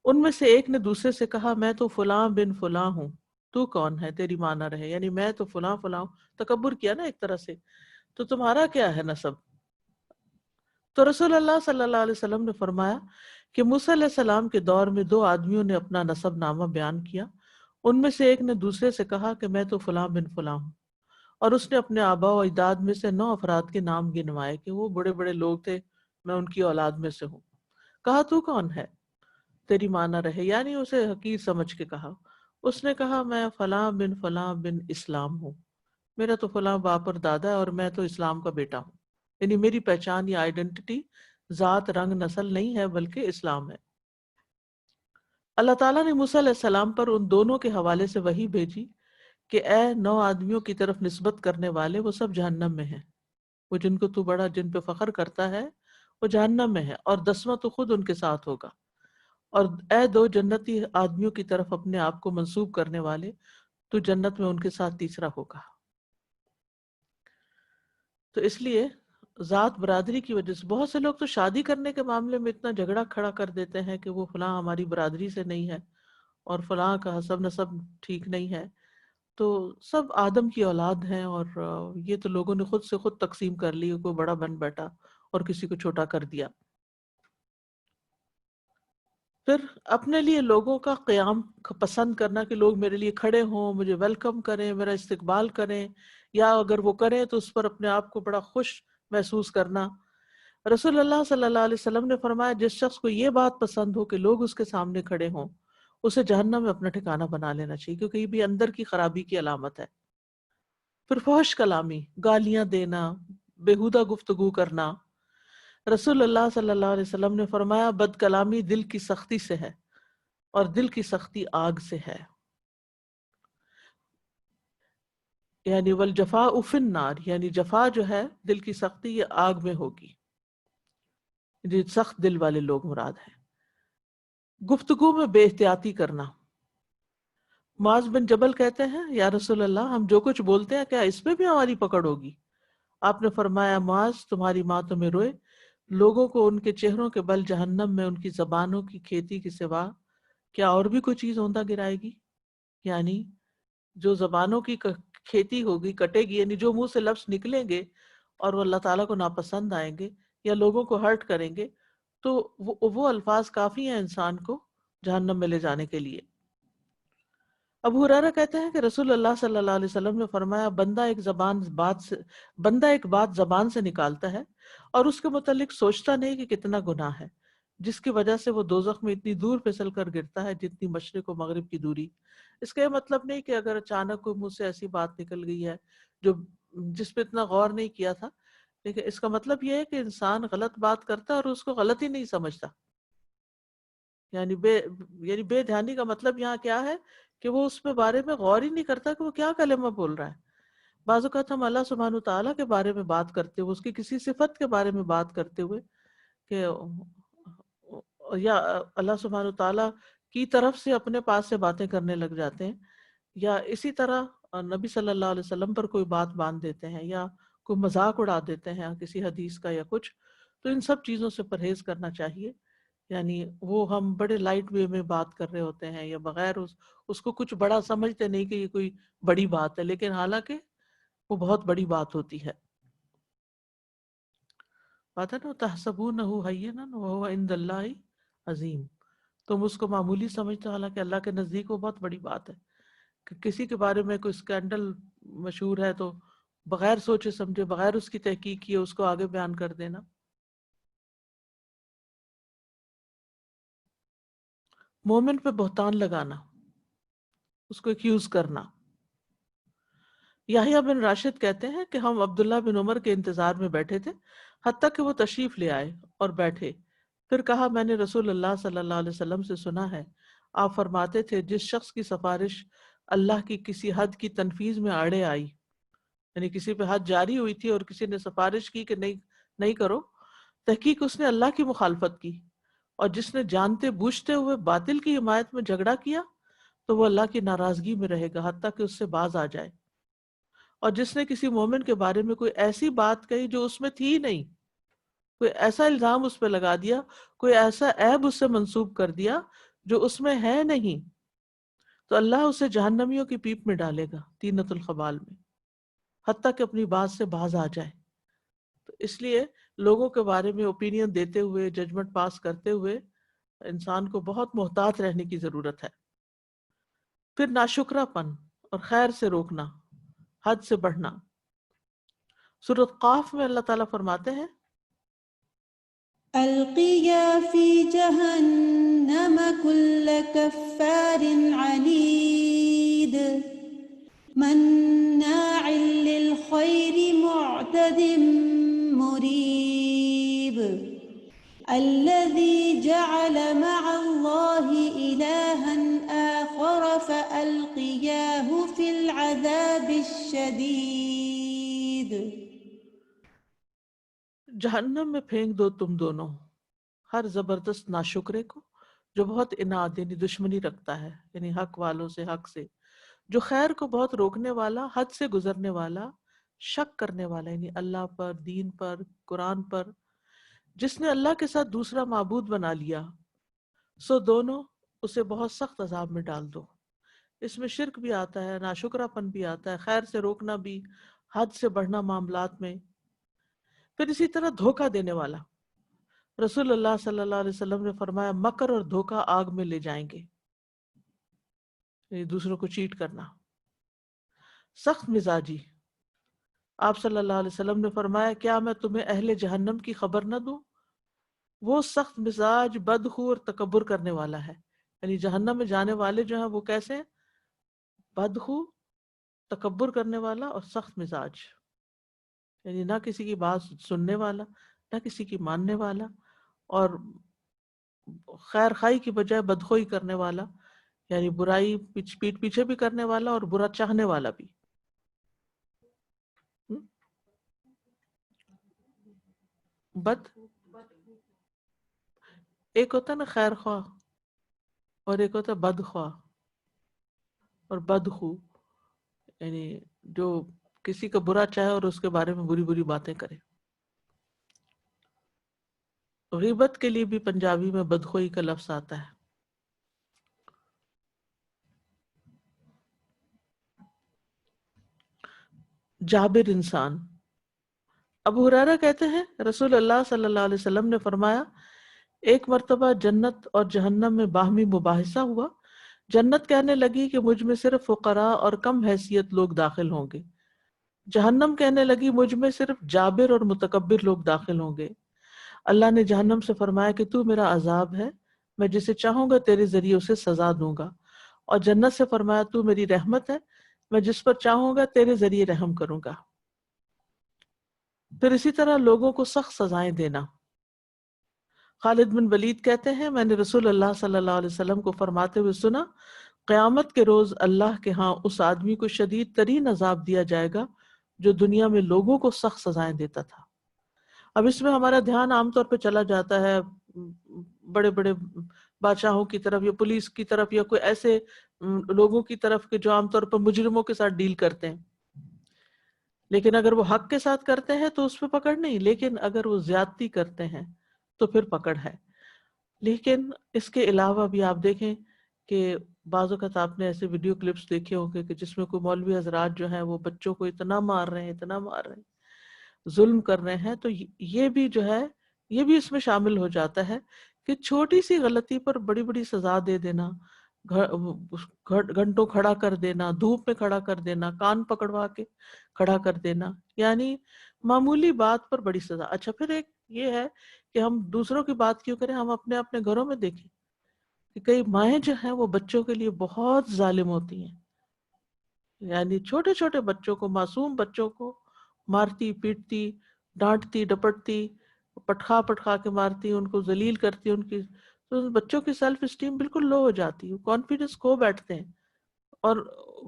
ان میں سے ایک نے دوسرے سے کہا میں تو فلاں بن فلاں ہوں، تو کون ہے؟ تیری ماں نہ رہے. یعنی میں تو فلاں فلاں ہوں، تکبر کیا نا ایک طرح سے. تو تمہارا کیا ہے نسب؟ تو رسول اللہ صلی اللہ علیہ وسلم نے فرمایا کہ موسیٰ علیہ السلام کے دور میں 2 آدمیوں نے اپنا نسب نامہ بیان کیا. ان میں سے ایک نے دوسرے سے کہا کہ میں تو فلاں بن فلاں ہوں، اور اس نے اپنے آبا و اجداد میں سے 9 افراد کے نام گنوائے کہ وہ بڑے بڑے لوگ تھے، میں ان کی اولاد میں سے ہوں. کہا تو کون ہے؟ تیری ماں نہ رہے. یعنی اسے حقیر سمجھ کے کہا. اس نے کہا میں فلاں بن اسلام ہوں، میرا تو فلاں باپ اور دادا ہے اور میں تو اسلام کا بیٹا ہوں. یعنی میری پہچان یا آئیڈینٹی ذات رنگ نسل نہیں ہے بلکہ اسلام ہے. اللہ تعالیٰ نے موسیٰ علیہ السلام پر ان دونوں کے حوالے سے وحی بھیجی کہ اے 9 آدمیوں کی طرف نسبت کرنے والے وہ سب جہنم میں ہیں. وہ جن کو تو بڑا جن پہ فخر کرتا ہے وہ جہنم میں ہے، اور 10واں تو خود ان کے ساتھ ہوگا. اور اے 2 جنتی آدمیوں کی طرف اپنے آپ کو منسوب کرنے والے تو جنت میں ان کے ساتھ تیسرا ہوگا. تو اس لیے ذات برادری کی وجہ سے بہت سے لوگ تو شادی کرنے کے معاملے میں اتنا جھگڑا کھڑا کر دیتے ہیں کہ وہ فلاں ہماری برادری سے نہیں ہے اور فلاں کا حسب نسب ٹھیک نہیں ہے. تو سب آدم کی اولاد ہیں، اور یہ تو لوگوں نے خود سے خود تقسیم کر لی، کوئی بڑا بن بیٹھا اور کسی کو چھوٹا کر دیا. پھر اپنے لیے لوگوں کا قیام پسند کرنا کہ لوگ میرے لیے کھڑے ہوں، مجھے ویلکم کریں، میرا استقبال کریں، یا اگر وہ کریں تو اس پر اپنے آپ کو بڑا خوش محسوس کرنا. رسول اللہ صلی اللہ علیہ وسلم نے فرمایا جس شخص کو یہ بات پسند ہو کہ لوگ اس کے سامنے کھڑے ہوں اسے جہنم میں اپنا ٹھکانہ بنا لینا چاہیے، کیونکہ یہ بھی اندر کی خرابی کی علامت ہے. پھر فحش کلامی، گالیاں دینا، بیہودہ گفتگو کرنا. رسول اللہ صلی اللہ علیہ وسلم نے فرمایا بد کلامی دل کی سختی سے ہے اور دل کی سختی آگ سے ہے. یعنی والجفاء فی النار، یعنی جفا جو ہے دل کی سختی یہ آگ میں ہوگی. جو سخت دل والے لوگ مراد ہیں. گفتگو میں بے احتیاطی کرنا. معاذ بن جبل کہتے ہیں یا رسول اللہ ہم جو کچھ بولتے ہیں کیا اس میں بھی ہماری پکڑ ہوگی؟ آپ نے فرمایا معاذ تمہاری ماں تمہیں روئے، لوگوں کو ان کے چہروں کے بل جہنم میں ان کی زبانوں کی کھیتی کے سوا کیا اور بھی کوئی چیز اوندا گرائے گی؟ یعنی جو زبانوں کی کھیتی ہوگی، کٹے گی، یعنی جو منہ سے لفظ نکلیں گے اور وہ اللہ تعالیٰ کو ناپسند آئیں گے یا لوگوں کو ہرٹ کریں گے تو وہ الفاظ کافی ہیں انسان کو جہنم میں لے جانے کے لیے۔ ابو ہریرہ کہتے ہیں کہ رسول اللہ صلی اللہ علیہ وسلم نے فرمایا بندہ ایک بات زبان سے نکالتا ہے اور اس کے متعلق سوچتا نہیں کہ کتنا گناہ ہے، جس کی وجہ سے وہ دوزخ میں اتنی دور پھسل کر گرتا ہے جتنی مشرق و مغرب کی دوری۔ اس کا یہ مطلب نہیں کہ اگر اچانک کوئی منہ سے ایسی بات نکل گئی ہے جس پہ اتنا غور نہیں کیا تھا، لیکن اس کا مطلب یہ ہے کہ انسان غلط بات کرتا ہے اور اس کو غلط ہی نہیں سمجھتا۔ یعنی بے دھیانی کا مطلب یہاں کیا ہے کہ وہ اس پہ بارے میں غور ہی نہیں کرتا کہ وہ کیا کلمہ بول رہا ہے۔ بعض اوقات ہم اللہ سبحانہ تعالیٰ کے بارے میں بات کرتے ہوئے، اس کی کسی صفت کے بارے میں بات کرتے ہوئے کہ یا اللہ سبحانہ تعالیٰ کی طرف سے اپنے پاس سے باتیں کرنے لگ جاتے ہیں، یا اسی طرح نبی صلی اللہ علیہ وسلم پر کوئی بات باندھ دیتے ہیں یا کوئی مذاق اڑا دیتے ہیں کسی حدیث کا یا کچھ، تو ان سب چیزوں سے پرہیز کرنا چاہیے۔ یعنی وہ ہم بڑے لائٹ وے میں بات کر رہے ہوتے ہیں یا بغیر اس کو کچھ بڑا سمجھتے نہیں کہ یہ کوئی بڑی بات ہے، لیکن حالانکہ وہ بہت بڑی بات ہوتی ہے۔ بات ہے نا تحسبونہ ہینا وہو عند اللہ عظیم، تم اس کو معمولی سمجھتے ہو حالانکہ اللہ کے نزدیک وہ بہت بڑی بات ہے۔ کہ کسی کے بارے میں کوئی اسکینڈل مشہور ہے تو بغیر سوچے سمجھے، بغیر اس کی تحقیق کیے اس کو آگے بیان کر دینا۔ مومن پہ بہتان لگانا، اس کو ایکیوز کرنا۔ یحییٰ بن راشد کہتے ہیں کہ ہم عبداللہ بن عمر کے انتظار میں بیٹھے تھے حتیٰ کہ وہ تشریف لے آئے اور بیٹھے، پھر کہا میں نے رسول اللہ صلی اللہ علیہ وسلم سے سنا ہے، آپ فرماتے تھے جس شخص کی سفارش اللہ کی کسی حد کی تنفیذ میں آڑے آئی، یعنی کسی پہ حد جاری ہوئی تھی اور کسی نے سفارش کی کہ نہیں کرو، تحقیق اس نے اللہ کی مخالفت کی، اور جس نے جانتے بوجھتے ہوئے باطل کی حمایت میں جھگڑا کیا تو وہ اللہ کی ناراضگی میں رہے گا حتیٰ کہ اس سے باز آ جائے، اور جس نے کسی مومن کے بارے میں کوئی ایسی بات کہی جو اس میں تھی نہیں، کوئی ایسا الزام اس پہ لگا دیا، کوئی ایسا عیب اس سے منسوب کر دیا جو اس میں ہے نہیں، تو اللہ اسے جہنمیوں کی پیپ میں ڈالے گا، طینۃ الخبال میں، حتیٰ کہ اپنی بات سے باز آ جائے۔ تو اس لیے لوگوں کے بارے میں اوپینین دیتے ہوئے، ججمنٹ پاس کرتے ہوئے انسان کو بہت محتاط رہنے کی ضرورت ہے۔ پھر ناشکرا پن اور خیر سے روکنا، حد سے بڑھنا۔ سورۃ قاف میں اللہ تعالیٰ فرماتے ہیں القیا فی جہنم کل کفار عنید مناع للخیر معتد مریب الذي جعل مع الله إلها آخر فألقياه في العذاب الشديد۔ جہنم میں پھینک دو تم دونوں ہر زبردست ناشکرے کو جو بہت اناد یعنی دشمنی رکھتا ہے، یعنی حق والوں سے، حق سے، جو خیر کو بہت روکنے والا، حد سے گزرنے والا، شک کرنے والا یعنی اللہ پر، دین پر، قرآن پر، جس نے اللہ کے ساتھ دوسرا معبود بنا لیا، سو دونوں اسے بہت سخت عذاب میں ڈال دو۔ اس میں شرک بھی آتا ہے، ناشکرا پن بھی آتا ہے، خیر سے روکنا بھی، حد سے بڑھنا معاملات میں۔ پھر اسی طرح دھوکہ دینے والا، رسول اللہ صلی اللہ علیہ وسلم نے فرمایا مکر اور دھوکہ آگ میں لے جائیں گے، یعنی دوسروں کو چیٹ کرنا۔ سخت مزاجی، آپ صلی اللہ علیہ وسلم نے فرمایا کیا میں تمہیں اہل جہنم کی خبر نہ دوں؟ وہ سخت مزاج، بدخو اور تکبر کرنے والا ہے، یعنی جہنم میں جانے والے جو ہیں وہ کیسے ہیں؟ بدخو، تکبر کرنے والا اور سخت مزاج، یعنی نہ کسی کی بات سننے والا، نہ کسی کی ماننے والا، اور خیر خائی کی بجائے بدخوئی کرنے والا، یعنی برائی پیٹ پیچھے بھی کرنے والا اور برا چاہنے والا بھی۔ بد ایک ہوتا ہے نا خیر خواہ، اور ایک ہوتا ہے بد خواہ اور بدخو، یعنی جو کسی کا برا چاہے اور اس کے بارے میں بری بری باتیں کرے۔ غیبت کے لیے بھی پنجابی میں بدخوئی کا لفظ آتا ہے۔ جابر انسان، ابو ہریرہ کہتے ہیں رسول اللہ صلی اللہ علیہ وسلم نے فرمایا ایک مرتبہ جنت اور جہنم میں باہمی مباحثہ ہوا. جنت کہنے لگی کہ مجھ میں صرف فقراء اور کم حیثیت لوگ داخل ہوں گے. جہنم کہنے لگی مجھ میں صرف جابر اور متکبر لوگ داخل ہوں گے. اللہ نے جہنم سے فرمایا کہ تو میرا عذاب ہے، میں جسے چاہوں گا تیرے ذریعے اسے سزا دوں گا. اور جنت سے فرمایا تو میری رحمت ہے، میں جس پر چاہوں گا تیرے ذریعے رحم کروں گا. پھر اسی طرح لوگوں کو سخت سزائیں دینا. خالد بن ولید کہتے ہیں میں نے رسول اللہ صلی اللہ علیہ وسلم کو فرماتے ہوئے سنا قیامت کے روز اللہ کے ہاں اس آدمی کو شدید ترین عذاب دیا جائے گا جو دنیا میں لوگوں کو سخت سزائیں دیتا تھا. اب اس میں ہمارا دھیان عام طور پہ چلا جاتا ہے بڑے بڑے بادشاہوں کی طرف یا پولیس کی طرف یا کوئی ایسے لوگوں کی طرف کہ جو عام طور پر مجرموں کے ساتھ ڈیل کرتے ہیں. لیکن اگر وہ حق کے ساتھ کرتے ہیں تو اس پہ پکڑ نہیں، لیکن اگر وہ زیادتی کرتے ہیں تو پھر پکڑ ہے. لیکن اس کے علاوہ بھی آپ دیکھیں کہ بعض اوقات آپ نے ایسے ویڈیو کلپس دیکھے ہوں گے کہ جس میں کوئی مولوی حضرات جو ہیں وہ بچوں کو اتنا مار رہے ہیں ظلم کر رہے ہیں. تو یہ بھی جو ہے یہ بھی اس میں شامل ہو جاتا ہے کہ چھوٹی سی غلطی پر بڑی بڑی سزا دے دینا، گھنٹوں کھڑا کر دینا، دھوپ میں کھڑا کر دینا، کان پکڑوا کے کھڑا کر دینا، یعنی معمولی بات پر بڑی سزا. اچھا پھر ایک یہ ہے کہ ہم دوسروں کی بات کیوں کریں، ہم اپنے اپنے گھروں میں دیکھیں کہ کئی مائیں جو ہیں وہ بچوں کے لیے بہت ظالم ہوتی ہیں. یعنی چھوٹے چھوٹے بچوں کو، معصوم بچوں کو مارتی پیٹتی ڈانٹتی ڈپٹتی پٹخا پٹخا کے مارتی، ان کو ذلیل کرتی، ان کی تو ان بچوں کی سیلف اسٹیم بالکل لو ہو جاتی ہے، کانفیڈنس کھو بیٹھتے ہیں اور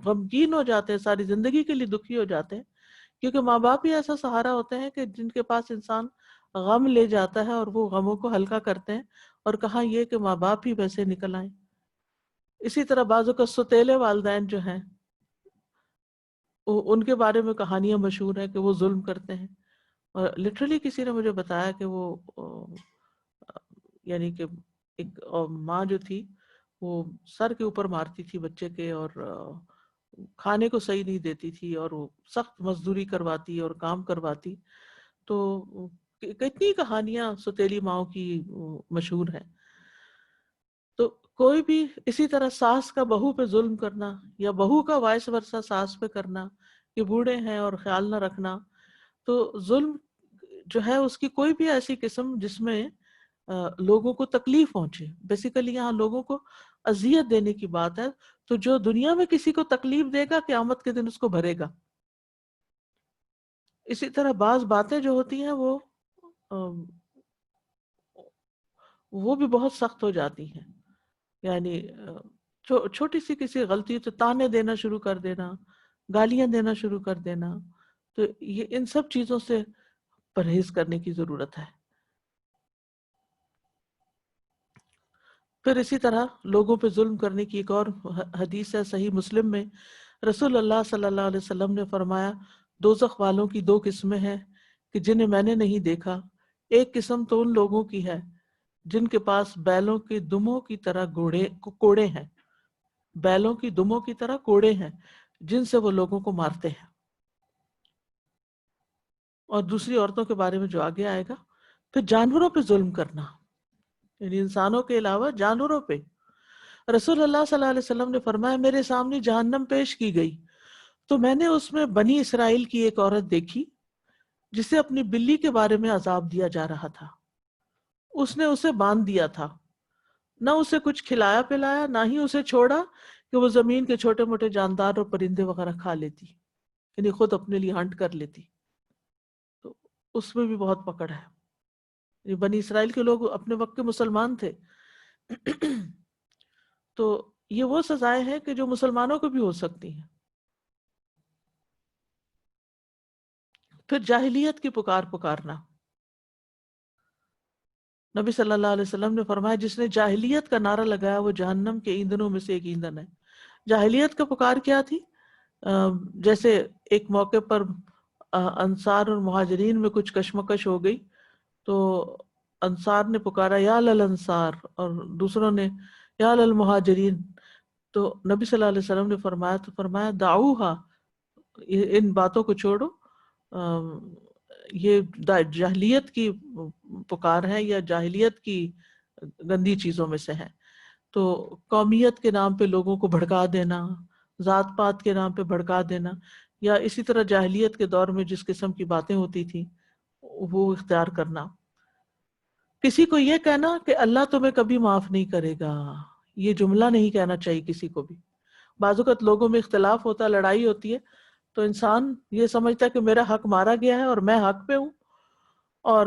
غمگین ہو جاتے ہیں، ساری زندگی کے لیے دکھی ہو جاتے ہیں. کیونکہ ماں باپ ہی ایسا سہارا ہوتے ہیں کہ جن کے پاس انسان غم لے جاتا ہے اور وہ غموں کو ہلکا کرتے ہیں. اور کہاں یہ کہ ماں باپ ہی ویسے نکل آئیں. اسی طرح بعضوں کا سوتیلے والدین جو ہیں ان کے بارے میں کہانیاں مشہور ہیں کہ وہ ظلم کرتے ہیں. اور لٹرلی کسی نے مجھے بتایا کہ وہ یعنی کہ ایک ماں جو تھی وہ سر کے اوپر مارتی تھی بچے کے اور کھانے کو صحیح نہیں دیتی تھی اور وہ سخت مزدوری کرواتی اور کام کرواتی. تو کتنی کہانیاں سوتیلی ماؤں کی مشہور ہیں. تو کوئی بھی اسی طرح ساس کا بہو پہ ظلم کرنا یا بہو کا وائس ورثہ ساس پہ کرنا کہ بوڑھے ہیں اور خیال نہ رکھنا، تو ظلم جو ہے اس کی کوئی بھی ایسی قسم جس میں لوگوں کو تکلیف پہنچے. بیسیکلی یہاں لوگوں کو اذیت دینے کی بات ہے. تو جو دنیا میں کسی کو تکلیف دے گا قیامت کے دن اس کو بھرے گا. اسی طرح بعض باتیں جو ہوتی ہیں وہ بھی بہت سخت ہو جاتی ہیں. یعنی چھوٹی سی کسی غلطی تو تانے دینا شروع کر دینا، گالیاں دینا شروع کر دینا. تو یہ ان سب چیزوں سے پرہیز کرنے کی ضرورت ہے. پھر اسی طرح لوگوں پہ ظلم کرنے کی ایک اور حدیث ہے صحیح مسلم میں. رسول اللہ صلی اللہ علیہ وسلم نے فرمایا دوزخ والوں کی دو قسمیں ہیں کہ جنہیں میں نے نہیں دیکھا. ایک قسم تو ان لوگوں کی ہے جن کے پاس بیلوں کی دموں کی طرح کوڑے ہیں، بیلوں کی دموں کی طرح کوڑے ہیں جن سے وہ لوگوں کو مارتے ہیں. اور دوسری عورتوں کے بارے میں جو آگے آئے گا. پھر جانوروں پہ ظلم کرنا، یعنی انسانوں کے علاوہ جانوروں پہ. رسول اللہ صلی اللہ علیہ وسلم نے فرمایا میرے سامنے جہنم پیش کی گئی تو میں نے اس میں بنی اسرائیل کی ایک عورت دیکھی جسے اپنی بلی کے بارے میں عذاب دیا جا رہا تھا. اس نے اسے باندھ دیا تھا، نہ اسے کچھ کھلایا پلایا، نہ ہی اسے چھوڑا کہ وہ زمین کے چھوٹے موٹے جاندار اور پرندے وغیرہ کھا لیتی، یعنی خود اپنے لیے ہنٹ کر لیتی. تو اس میں بھی بہت پکڑ ہے. یہ بنی اسرائیل کے لوگ اپنے وقت کے مسلمان تھے. تو یہ وہ سزائیں ہیں کہ جو مسلمانوں کو بھی ہو سکتی ہیں. پھر جاہلیت کی پکارنا. نبی صلی اللہ علیہ وسلم نے فرمایا جس نے جاہلیت کا نعرہ لگایا وہ جہنم کے ایندھنوں میں سے ایک ایندھن ہے. جاہلیت کا پکار کیا تھی؟ جیسے ایک موقع پر انصار اور مہاجرین میں کچھ کشمکش ہو گئی تو انصار نے پکارا یا للانصار اور دوسروں نے یا للمہاجرین. تو نبی صلی اللہ علیہ وسلم نے فرمایا دعوها، ان باتوں کو چھوڑو، یہ جاہلیت کی پکار ہے یا جاہلیت کی گندی چیزوں میں سے ہے. تو قومیت کے نام پہ لوگوں کو بھڑکا دینا، ذات پات کے نام پہ بھڑکا دینا، یا اسی طرح جاہلیت کے دور میں جس قسم کی باتیں ہوتی تھیں وہ اختیار کرنا. کسی کو یہ کہنا کہ اللہ تمہیں کبھی معاف نہیں کرے گا، یہ جملہ نہیں کہنا چاہیے کسی کو بھی. بعض اوقات لوگوں میں اختلاف ہوتا ہے، لڑائی ہوتی ہے، تو انسان یہ سمجھتا ہے کہ میرا حق مارا گیا ہے اور میں حق پہ ہوں اور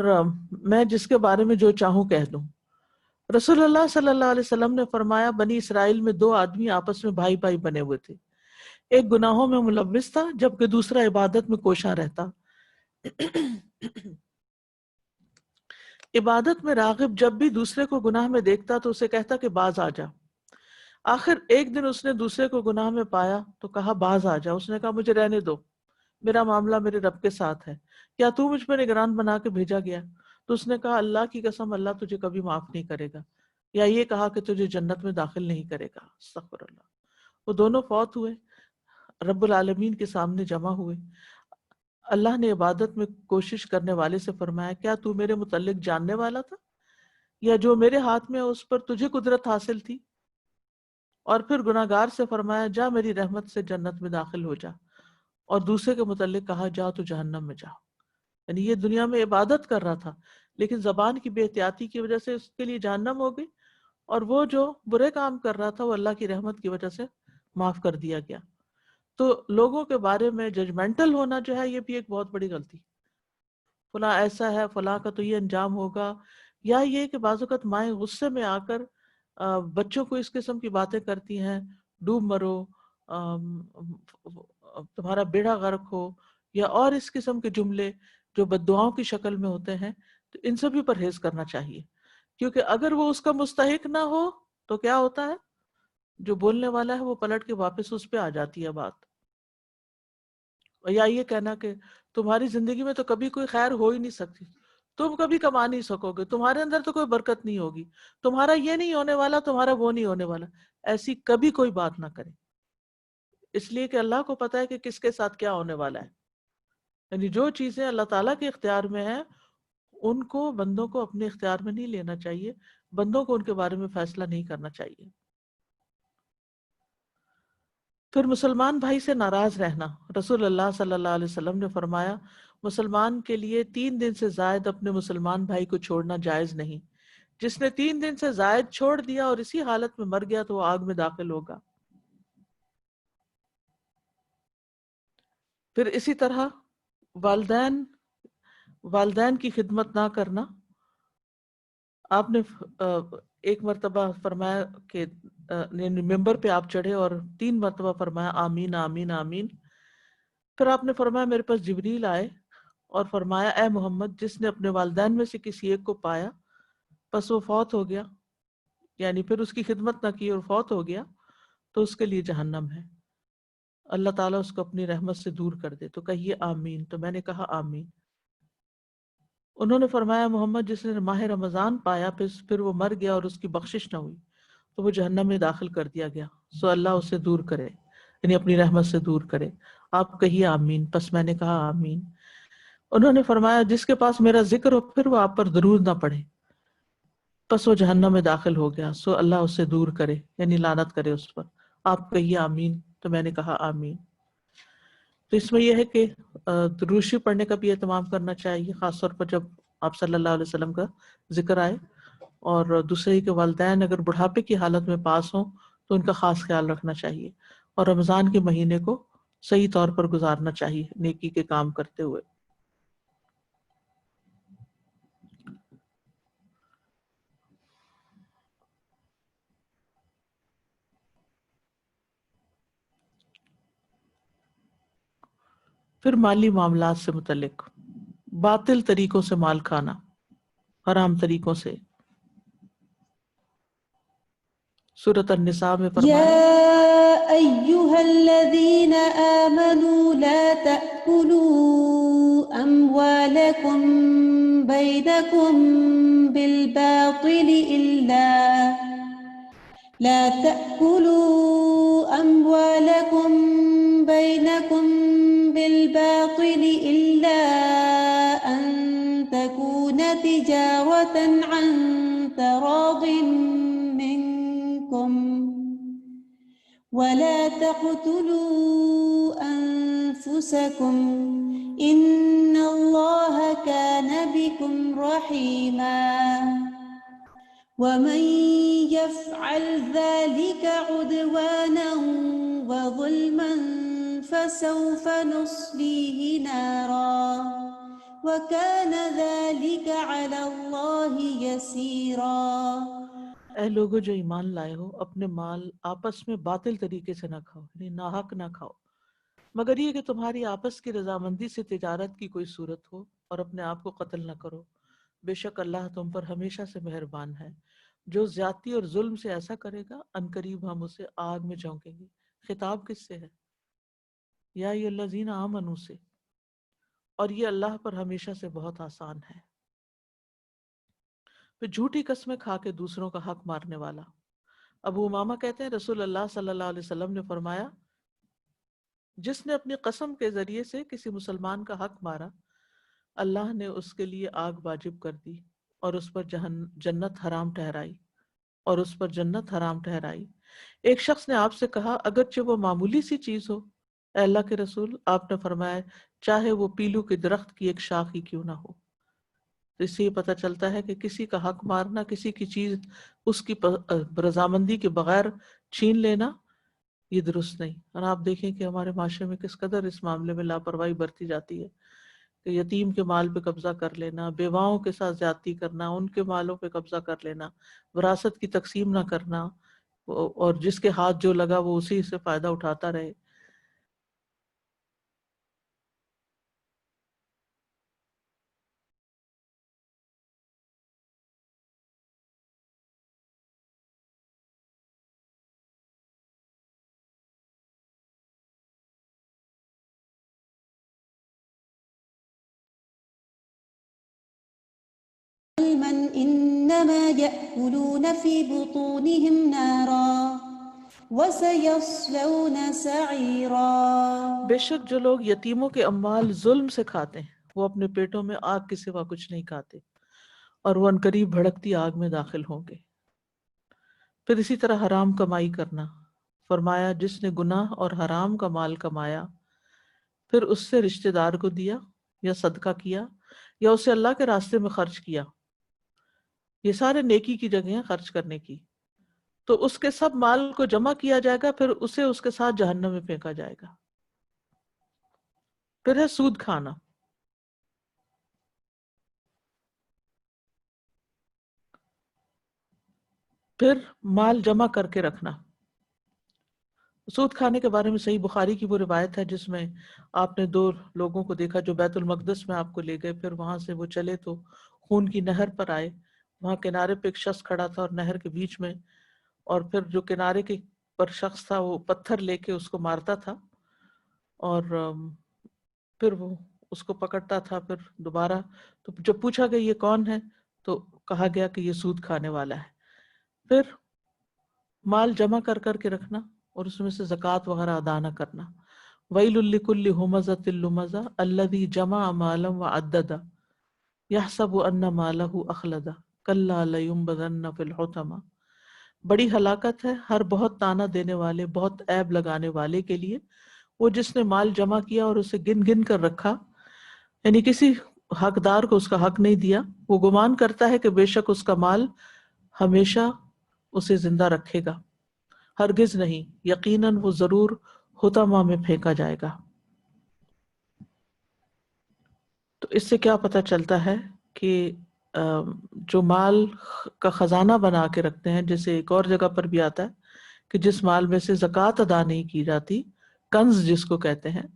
میں جس کے بارے میں جو چاہوں کہہ دوں. رسول اللہ صلی اللہ علیہ وسلم نے فرمایا بنی اسرائیل میں 2 آدمی آپس میں بھائی بھائی بنے ہوئے تھے. ایک گناہوں میں ملوث تھا جبکہ دوسرا عبادت میں کوشاں رہتا. عبادت میں راغب جب بھی دوسرے کو گناہ میں دیکھتا تو اسے کہتا کہ باز آ جا. آخر ایک دن اس نے دوسرے کو گناہ میں پایا تو کہا باز آ جا. اس نے کہا مجھے رہنے دو، میرا معاملہ میرے رب کے ساتھ ہے، کیا تو مجھ پہ نگران بنا کے بھیجا گیا؟ تو اس نے کہا اللہ کی قسم اللہ تجھے کبھی معاف نہیں کرے گا، یا یہ کہا کہ تجھے جنت میں داخل نہیں کرے گا. استغفر اللہ. وہ دونوں فوت ہوئے، رب العالمین کے سامنے جمع ہوئے. اللہ نے عبادت میں کوشش کرنے والے سے فرمایا کیا تو میرے متعلق جاننے والا تھا، یا جو میرے ہاتھ میں اس پر تجھے قدرت حاصل تھی؟ اور پھر گناہگار سے فرمایا جا میری رحمت سے جنت میں داخل ہو جا، اور دوسرے کے متعلق کہا جا تو جہنم میں جا. یعنی یہ دنیا میں عبادت کر رہا تھا لیکن زبان کی بے احتیاطی کی وجہ سے اس کے لیے جہنم ہو گئی، اور وہ جو برے کام کر رہا تھا وہ اللہ کی رحمت کی وجہ سے معاف کر دیا گیا. تو لوگوں کے بارے میں ججمنٹل ہونا جو ہے یہ بھی ایک بہت بڑی غلطی. فلاں ایسا ہے، فلاں کا تو یہ انجام ہوگا، یا یہ کہ بعض اوقات مائیں غصے میں آ کر بچوں کو اس قسم کی باتیں کرتی ہیں، ڈوب مرو، تمہارا بیڑا غرق ہو، یا اور اس قسم کے جملے جو بد دعاؤں کی شکل میں ہوتے ہیں. تو ان سے بھی پرہیز کرنا چاہیے، کیونکہ اگر وہ اس کا مستحق نہ ہو تو کیا ہوتا ہے، جو بولنے والا ہے وہ پلٹ کے واپس اس پہ آ جاتی ہے بات. یا یہ کہنا کہ تمہاری زندگی میں تو کبھی کوئی خیر ہو ہی نہیں سکتی، تم کبھی کما نہیں سکو گے، تمہارے اندر تو کوئی برکت نہیں ہوگی، تمہارا یہ نہیں ہونے والا، تمہارا وہ نہیں ہونے والا. ایسی کبھی کوئی بات نہ کرے، اس لیے کہ اللہ کو پتا ہے کہ کس کے ساتھ کیا ہونے والا ہے. یعنی جو چیزیں اللہ تعالیٰ کے اختیار میں ہیں ان کو بندوں کو اپنے اختیار میں نہیں لینا چاہیے، بندوں کو ان کے بارے میں فیصلہ نہیں کرنا چاہیے. پھر مسلمان بھائی سے ناراض رہنا. رسول اللہ صلی اللہ علیہ وسلم نے فرمایا مسلمان کے لیے 3 دن سے زائد اپنے مسلمان بھائی کو چھوڑنا جائز نہیں. جس نے 3 دن سے زائد چھوڑ دیا اور اسی حالت میں مر گیا تو وہ آگ میں داخل ہوگا. پھر اسی طرح والدین کی خدمت نہ کرنا. آپ نے ایک مرتبہ فرمایا کہ ممبر پہ آپ چڑھے اور 3 مرتبہ فرمایا آمین آمین آمین. پھر آپ نے فرمایا میرے پاس جبریل آئے اور فرمایا اے محمد جس نے اپنے والدین میں سے کسی ایک کو پایا پس وہ فوت ہو گیا، یعنی پھر اس کی خدمت نہ کی اور فوت ہو گیا، تو اس کے لیے جہنم ہے، اللہ تعالیٰ اس کو اپنی رحمت سے دور کر دے. تو کہیے آمین. تو میں نے کہا آمین. انہوں نے فرمایا محمد جس نے ماہ رمضان پایا پھر وہ مر گیا اور اس کی بخشش نہ ہوئی تو وہ جہنم میں داخل کر دیا گیا، سو اللہ اسے دور کرے، یعنی اپنی رحمت سے دور کرے. آپ کہیے آمین. پس میں نے کہا آمین. انہوں نے فرمایا جس کے پاس میرا ذکر ہو پھر وہ آپ پر درود نہ پڑھے پس وہ جہنم میں داخل ہو گیا، سو اللہ اسے دور کرے، یعنی لعنت کرے اس پر. آپ کہیے آمین. تو میں نے کہا آمین. تو اس میں یہ ہے کہ دروشی پڑھنے کا بھی اہتمام کرنا چاہیے، خاص طور پر جب آپ صلی اللہ علیہ وسلم کا ذکر آئے. اور دوسرے کے والدین اگر بڑھاپے کی حالت میں پاس ہوں تو ان کا خاص خیال رکھنا چاہیے، اور رمضان کے مہینے کو صحیح طور پر گزارنا چاہیے نیکی کے کام کرتے ہوئے. پھر مالی معاملات سے متعلق باطل طریقوں سے مال کھانا، حرام طریقوں سے. سورۃ النساء میں فرمایا يا أيها الذين آمنوا لا تأكلوا أموالكم بينكم بالباطل إلا أن تجارة عن تراض منكم ولا تقتلوا أنفسكم إن الله كان بكم رحيما ومن يفعل ذلك عدوانا وظلما فسوف نصليه نارا وكان ذلك على الله يسيرا۔ اے لوگو جو ایمان لائے ہو، اپنے مال آپس میں باطل طریقے سے نہ کھاؤ، یعنی ناحق نہ کھاؤ، مگر یہ کہ تمہاری آپس کی رضامندی سے تجارت کی کوئی صورت ہو، اور اپنے آپ کو قتل نہ کرو، بے شک اللہ تم پر ہمیشہ سے مہربان ہے۔ جو زیادتی اور ظلم سے ایسا کرے گا عنقریب ہم اسے آگ میں جھونکیں گے۔ خطاب کس سے ہے؟ یا ایھا الذین آمنوا سے، اور یہ اللہ پر ہمیشہ سے بہت آسان ہے۔ پھر جھوٹی قسمیں کھا کے دوسروں کا حق مارنے والا۔ ابو امامہ کہتے ہیں رسول اللہ صلی اللہ علیہ وسلم نے فرمایا، جس نے اپنی قسم کے ذریعے سے کسی مسلمان کا حق مارا، اللہ نے اس کے لیے آگ واجب کر دی اور اس پر جنت حرام ٹھہرائی۔ ایک شخص نے آپ سے کہا، اگرچہ وہ معمولی سی چیز ہو اے اللہ کے رسول، آپ نے فرمایا چاہے وہ پیلو کے درخت کی ایک شاخ ہی کیوں نہ ہو۔ تو اس سے یہ پتہ چلتا ہے کہ کسی کا حق مارنا، کسی کی چیز اس کی رضامندی کے بغیر چھین لینا، یہ درست نہیں۔ اور آپ دیکھیں کہ ہمارے معاشرے میں کس قدر اس معاملے میں لاپرواہی برتی جاتی ہے کہ یتیم کے مال پہ قبضہ کر لینا، بیواؤں کے ساتھ زیادتی کرنا، ان کے مالوں پہ قبضہ کر لینا، وراثت کی تقسیم نہ کرنا، اور جس کے ہاتھ جو لگا وہ اسی سے فائدہ اٹھاتا رہے۔ ظلما إنما يأكلون في بطونهم نارا وسيصلون سعيرا۔ بے شک جو لوگ یتیموں کے اموال ظلم سے کھاتے ہیں، وہ اپنے پیٹوں میں آگ کے سوا کچھ نہیں کھاتے، اور وہ عنقریب بھڑکتی آگ میں داخل ہوں گے۔ پھر اسی طرح حرام کمائی کرنا، فرمایا جس نے گناہ اور حرام کا مال کمایا پھر اس سے رشتہ دار کو دیا یا صدقہ کیا یا اسے اللہ کے راستے میں خرچ کیا، یہ سارے نیکی کی جگہ ہیں خرچ کرنے کی، تو اس کے سب مال کو جمع کیا جائے گا، پھر اسے اس کے ساتھ جہنم میں پھینکا جائے گا۔ پھر ہے سود کھانا، پھر مال جمع کر کے رکھنا۔ سود کھانے کے بارے میں صحیح بخاری کی وہ روایت ہے جس میں آپ نے دو لوگوں کو دیکھا جو بیت المقدس میں آپ کو لے گئے، پھر وہاں سے وہ چلے تو خون کی نہر پر آئے، وہاں کنارے پہ ایک شخص کھڑا تھا اور نہر کے بیچ میں، اور پھر جو کنارے کے پر شخص تھا وہ پتھر لے کے اس کو مارتا تھا، اور پھر وہ اس کو پکڑتا تھا، پھر دوبارہ تو جب پوچھا گیا یہ کون ہے تو کہا گیا کہ یہ سود کھانے والا ہے۔ پھر مال جمع کر کر کے رکھنا اور اس میں سے زکوٰۃ وغیرہ ادا نہ کرنا۔ وَيْلٌ لِكُلِّ هُمَزَةٍ لُمَزَةٍ الَّذِي جَمَعَ مَالًا وَعَدَّدَهُ يَحْسَبُ أَنَّ مَالَهُ أَخْلَدَهُ كَلَّا لَيُنبَذَنَّ فِي الْحُطَمَةِ۔ بڑی ہلاکت ہے ہر بہت تانا دینے والے، بہت عیب لگانے والے کے لیے، وہ جس نے مال جمع کیا اور اسے گن گن کر رکھا، یعنی کسی حقدار کو اس کا حق نہیں دیا، وہ گمان کرتا ہے کہ بے شک اس کا مال ہمیشہ اسے زندہ رکھے گا، ہرگز نہیں، یقیناً وہ ضرور حطمہ میں پھینکا جائے گا۔ تو اس سے کیا پتہ چلتا ہے کہ جو مال کا خزانہ بنا کے رکھتے ہیں، جیسے ایک اور جگہ پر بھی آتا ہے کہ جس مال میں سے زکوٰۃ ادا نہیں کی جاتی، کنز جس کو کہتے ہیں،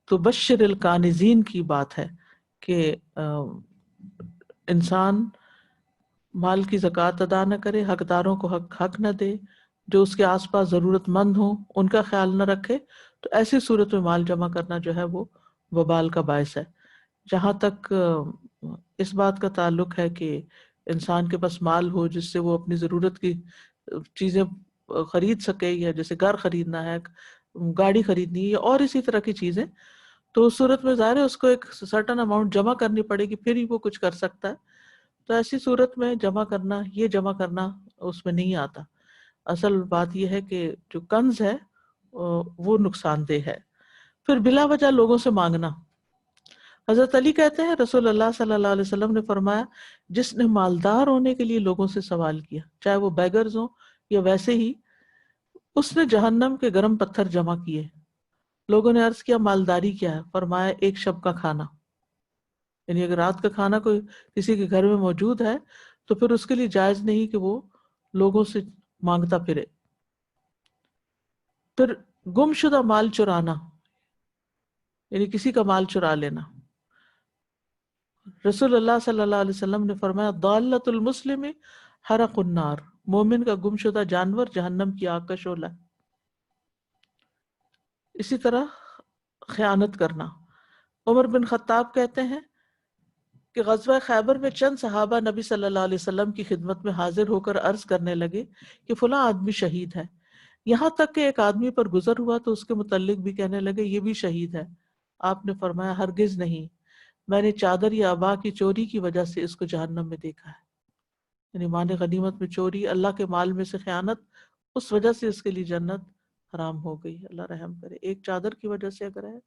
تو بشر الکانزین کی بات ہے کہ انسان مال کی زکوٰۃ ادا نہ کرے، حقداروں کو حق نہ دے، جو اس کے آس پاس ضرورت مند ہوں ان کا خیال نہ رکھے، تو ایسی صورت میں مال جمع کرنا جو ہے وہ وبال کا باعث ہے۔ جہاں تک اس بات کا تعلق ہے کہ انسان کے پاس مال ہو جس سے وہ اپنی ضرورت کی چیزیں خرید سکے، یا جیسے گھر خریدنا ہے، گاڑی خریدنی ہے، یا اور اسی طرح کی چیزیں، تو اس صورت میں ظاہر ہے اس کو ایک سرٹن اماؤنٹ جمع کرنی پڑے گی، پھر ہی وہ کچھ کر سکتا ہے۔ تو ایسی صورت میں جمع کرنا اس میں نہیں آتا. اصل بات یہ ہے کہ جو کنز ہے وہ نقصان دہ ہے. پھر بلا وجہ لوگوں سے مانگنا. حضرت علی کہتے ہیں رسول اللہ صلی اللہ علیہ وسلم نے فرمایا جس نے مالدار ہونے کے لیے لوگوں سے سوال کیا، چاہے وہ بیگرز ہوں یا ویسے ہی، اس نے جہنم کے گرم پتھر جمع کیے. لوگوں نے عرض کیا مالداری کیا ہے؟ فرمایا ایک شب کا کھانا. یعنی اگر رات کا کھانا کوئی کسی کے گھر میں موجود ہے تو پھر اس کے لیے جائز نہیں کہ وہ لوگوں سے مانگتا پھرے. پھر گم شدہ مال چرانا، یعنی کسی کا مال چرا لینا. رسول اللہ صلی اللہ علیہ وسلم نے فرمایا ضالۃ المسلم حرق النار، مومن کا گم شدہ جانور جہنم کی آگ کا شعلہ ہے. اسی طرح خیانت کرنا. عمر بن خطاب کہتے ہیں کہ غزوہ خیبر میں چند صحابہ نبی صلی اللہ علیہ وسلم کی خدمت میں حاضر ہو کر عرض کرنے لگے کہ فلاں آدمی شہید ہے. یہاں تک کہ ایک آدمی پر گزر ہوا تو اس کے متعلق بھی کہنے لگے یہ بھی شہید ہے. آپ نے فرمایا ہرگز نہیں، میں نے چادر یا عبا کی چوری کی وجہ سے اس کو جہنم میں دیکھا ہے. یعنی مال غنیمت میں چوری، اللہ کے مال میں سے خیانت، اس وجہ سے اس کے لیے جنت حرام ہو گئی. اللہ رحم کرے. ایک چادر کی وجہ سے اگر ہے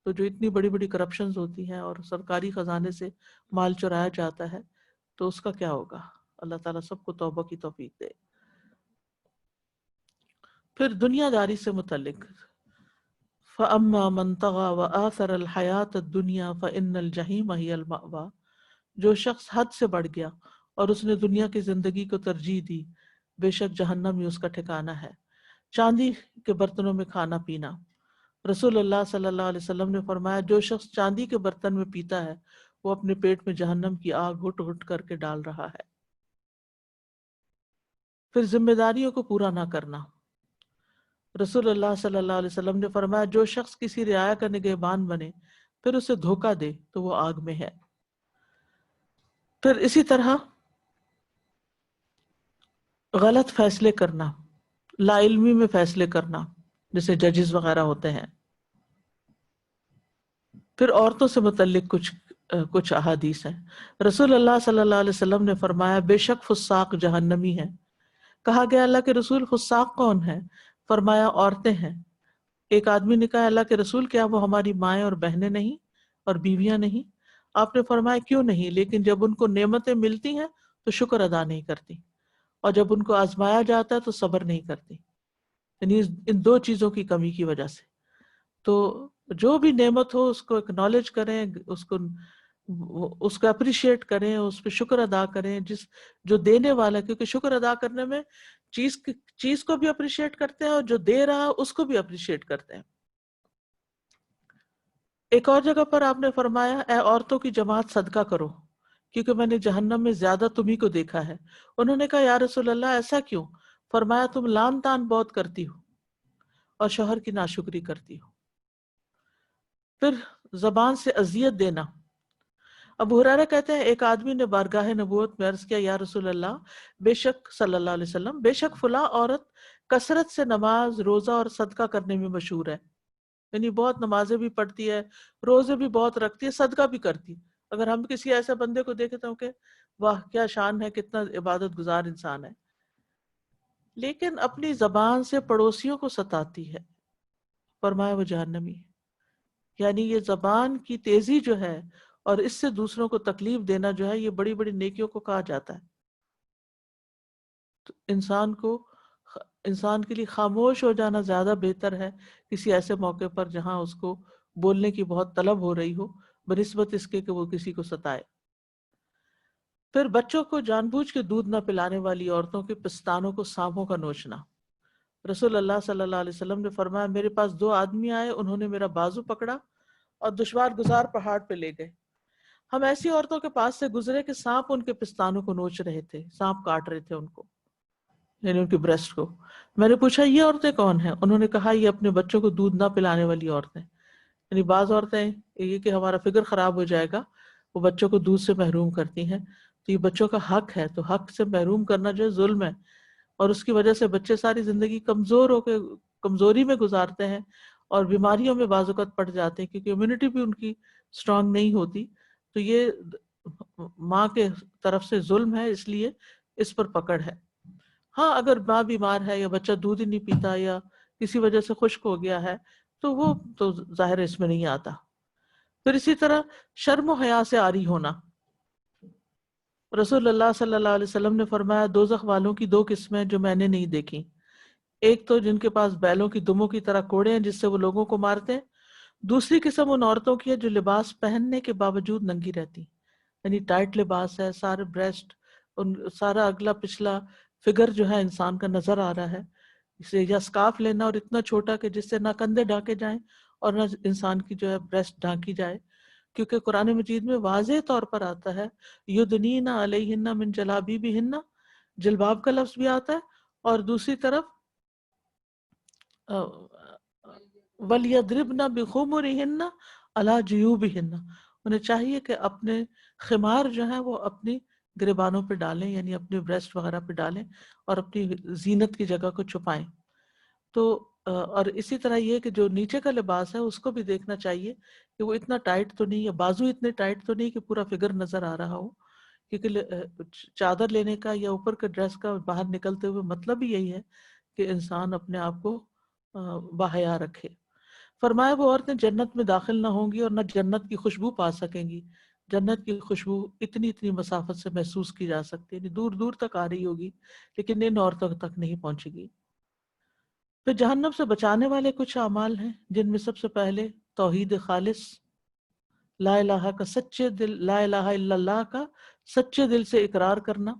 تو جو اتنی بڑی بڑی کرپشنز ہوتی ہیں اور سرکاری خزانے سے مال چرایا جاتا ہے تو اس کا کیا ہوگا. اللہ تعالیٰ سب کو توبہ کی توفیق دے. پھر دنیا داری سے متعلق فَأَمَّا مَنْ طَغَى وَآثَرَ الْحَيَاةَ الدُّنْيَا فَإِنَّ الْجَحِيمَ هِيَ الْمَأْوَىٰ. جو شخص حد سے بڑھ گیا اور اس نے دنیا کی زندگی کو ترجیح دی، بے شک جہنم ہی اس کا ٹھکانہ ہے. چاندی کے برتنوں میں کھانا پینا. رسول اللہ صلی اللہ علیہ وسلم نے فرمایا جو شخص چاندی کے برتن میں پیتا ہے وہ اپنے پیٹ میں جہنم کی آگ گھٹ گھٹ کر کے ڈال رہا ہے. پھر ذمہ داریوں کو پورا نہ کرنا. رسول اللہ صلی اللہ علیہ وسلم نے فرمایا جو شخص کسی رعایا کا نگہبان بنے پھر اسے دھوکہ دے تو وہ آگ میں ہے. پھر اسی طرح غلط فیصلے کرنا، لا علمی میں فیصلے کرنا جیسے ججز وغیرہ ہوتے ہیں. پھر عورتوں سے متعلق کچھ احادیث ہیں. رسول اللہ صلی اللہ علیہ وسلم نے فرمایا بے شک فساق جہنمی ہیں. کہا گیا اللہ کے رسول فساق کون ہے؟ فرمایا عورتیں ہیں. ایک آدمی نے کہا اللہ کے رسول کیا وہ ہماری مائیں اور بہنیں نہیں اور بیویاں نہیں؟ آپ نے فرمایا کیوں نہیں، لیکن جب ان کو نعمتیں ملتی ہیں تو شکر ادا نہیں کرتی اور جب ان کو آزمایا جاتا ہے تو صبر نہیں کرتی. یعنی ان دو چیزوں کی کمی کی وجہ سے. تو جو بھی نعمت ہو اس کو اکنالج کریں، اس کو اپریشیٹ کریں، اس پہ شکر ادا کریں جو دینے والا ہے، کیونکہ شکر ادا کرنے میں چیز کو بھی اپریشیٹ کرتے ہیں اور جو دے رہا ہے اس کو بھی اپریشیٹ کرتے ہیں. ایک اور جگہ پر آپ نے فرمایا اے عورتوں کی جماعت صدقہ کرو کیونکہ میں نے جہنم میں زیادہ تمہیں کو دیکھا ہے. انہوں نے کہا یا رسول اللہ ایسا کیوں؟ فرمایا تم لان تان بہت کرتی ہو اور شوہر کی ناشکری کرتی ہو. پھر زبان سے اذیت دینا. ابو ہریرہ کہتے ہیں ایک آدمی نے بارگاہ نبوت میں عرض کیا یا رسول اللہ بے شک صلی اللہ علیہ وسلم بے شک فلاں عورت کثرت سے نماز روزہ اور صدقہ کرنے میں مشہور ہے. یعنی بہت نمازیں بھی پڑھتی ہے، روزے بھی بہت رکھتی ہے، صدقہ بھی کرتی. اگر ہم کسی ایسے بندے کو دیکھتے ہوں کہ واہ کیا شان ہے، کتنا عبادت گزار انسان ہے، لیکن اپنی زبان سے پڑوسیوں کو ستاتی ہے، فرمایا وہ جہنمی ہے. یعنی یہ زبان کی تیزی جو ہے اور اس سے دوسروں کو تکلیف دینا جو ہے یہ بڑی بڑی نیکیوں کو کہا جاتا ہے. تو انسان کے لیے خاموش ہو جانا زیادہ بہتر ہے کسی ایسے موقع پر جہاں اس کو بولنے کی بہت طلب ہو رہی ہو بنسبت اس کے کہ وہ کسی کو ستائے. پھر بچوں کو جان بوجھ کے دودھ نہ پلانے والی عورتوں کے پستانوں کو سانپوں کا نوچنا. رسول اللہ صلی اللہ علیہ وسلم نے فرمایا میرے پاس 2 آدمی آئے، انہوں نے میرا بازو پکڑا اور دشوار گزار پہاڑ پہ لے گئے. ہم ایسی عورتوں کے پاس سے گزرے کہ سانپ ان کے پستانوں کو نوچ رہے تھے، سانپ کاٹ رہے تھے ان کو، یعنی ان کی بریسٹ کو. میں نے پوچھا یہ عورتیں کون ہیں؟ انہوں نے کہا یہ اپنے بچوں کو دودھ نہ پلانے والی عورتیں. یعنی بعض عورتیں یہ کہ ہمارا فکر خراب ہو جائے گا وہ بچوں کو دودھ سے محروم کرتی ہیں، تو یہ بچوں کا حق ہے. تو حق سے محروم کرنا جو ہے ظلم ہے، اور اس کی وجہ سے بچے ساری زندگی کمزور ہو کے کمزوری میں گزارتے ہیں اور بیماریوں میں بعض اوقات پڑ جاتے ہیں کیونکہ امیونٹی بھی ان کی اسٹرانگ نہیں ہوتی. تو یہ ماں کے طرف سے ظلم ہے، اس لیے اس پر پکڑ ہے۔ ہاں اگر ماں بیمار ہے یا بچہ دودھ ہی نہیں پیتا یا کسی وجہ سے خشک ہو گیا ہے تو وہ تو ظاہر اس میں نہیں آتا۔ پھر اسی طرح شرم و حیا سے عاری ہونا، رسول اللہ صلی اللہ علیہ وسلم نے فرمایا دوزخ والوں کی دو قسمیں جو میں نے نہیں دیکھی، ایک تو جن کے پاس بیلوں کی دموں کی طرح کوڑے ہیں جس سے وہ لوگوں کو مارتے ہیں، دوسری قسم ان عورتوں کی ہے جو لباس پہننے کے باوجود ننگی رہتی، یعنی ٹائٹ لباس ہے، سارے بریسٹ، سارا اگلا پچھلا فگر جو ہے انسان کا نظر آ رہا ہے، اسے یا سکارف لینا اور اتنا چھوٹا کہ جس سے نہ کندھے ڈھانکے جائیں اور نہ انسان کی جو ہے بریسٹ ڈھانکی جائے، کیونکہ قرآن مجید میں واضح طور پر آتا ہے یدنین علیہن من جلابیبہن، جلباب کا لفظ بھی آتا ہے، اور دوسری طرف وَلْيَضْرِبْنَ بِخُمُرِهِنَّ عَلَى جُيُوبِهِنَّ، انہیں چاہیے کہ اپنے خمار جو ہیں وہ اپنی گریبانوں پہ ڈالیں، یعنی اپنے بریسٹ وغیرہ پہ ڈالیں اور اپنی زینت کی جگہ کو چھپائیں۔ تو اور اسی طرح یہ کہ جو نیچے کا لباس ہے اس کو بھی دیکھنا چاہیے کہ وہ اتنا ٹائٹ تو نہیں، یا بازو اتنے ٹائٹ تو نہیں کہ پورا فگر نظر آ رہا ہو، کیونکہ چادر لینے کا یا اوپر کے ڈریس کا باہر نکلتے ہوئے مطلب ہی یہی ہے کہ انسان اپنے آپ کو باحیا رکھے۔ فرمایا وہ عورتیں جنت میں داخل نہ ہوں گی اور نہ جنت کی خوشبو پا سکیں گی، جنت کی خوشبو اتنی مسافت سے محسوس کی جا سکتی ہے، یعنی دور دور تک آ رہی ہوگی لیکن ان عورتوں تک نہیں پہنچے گی۔ پھر جہنم سے بچانے والے کچھ اعمال ہیں جن میں سب سے پہلے توحید خالص، لا الہ کا سچے دل، لا الہ الا اللہ کا سچے دل سے اقرار کرنا،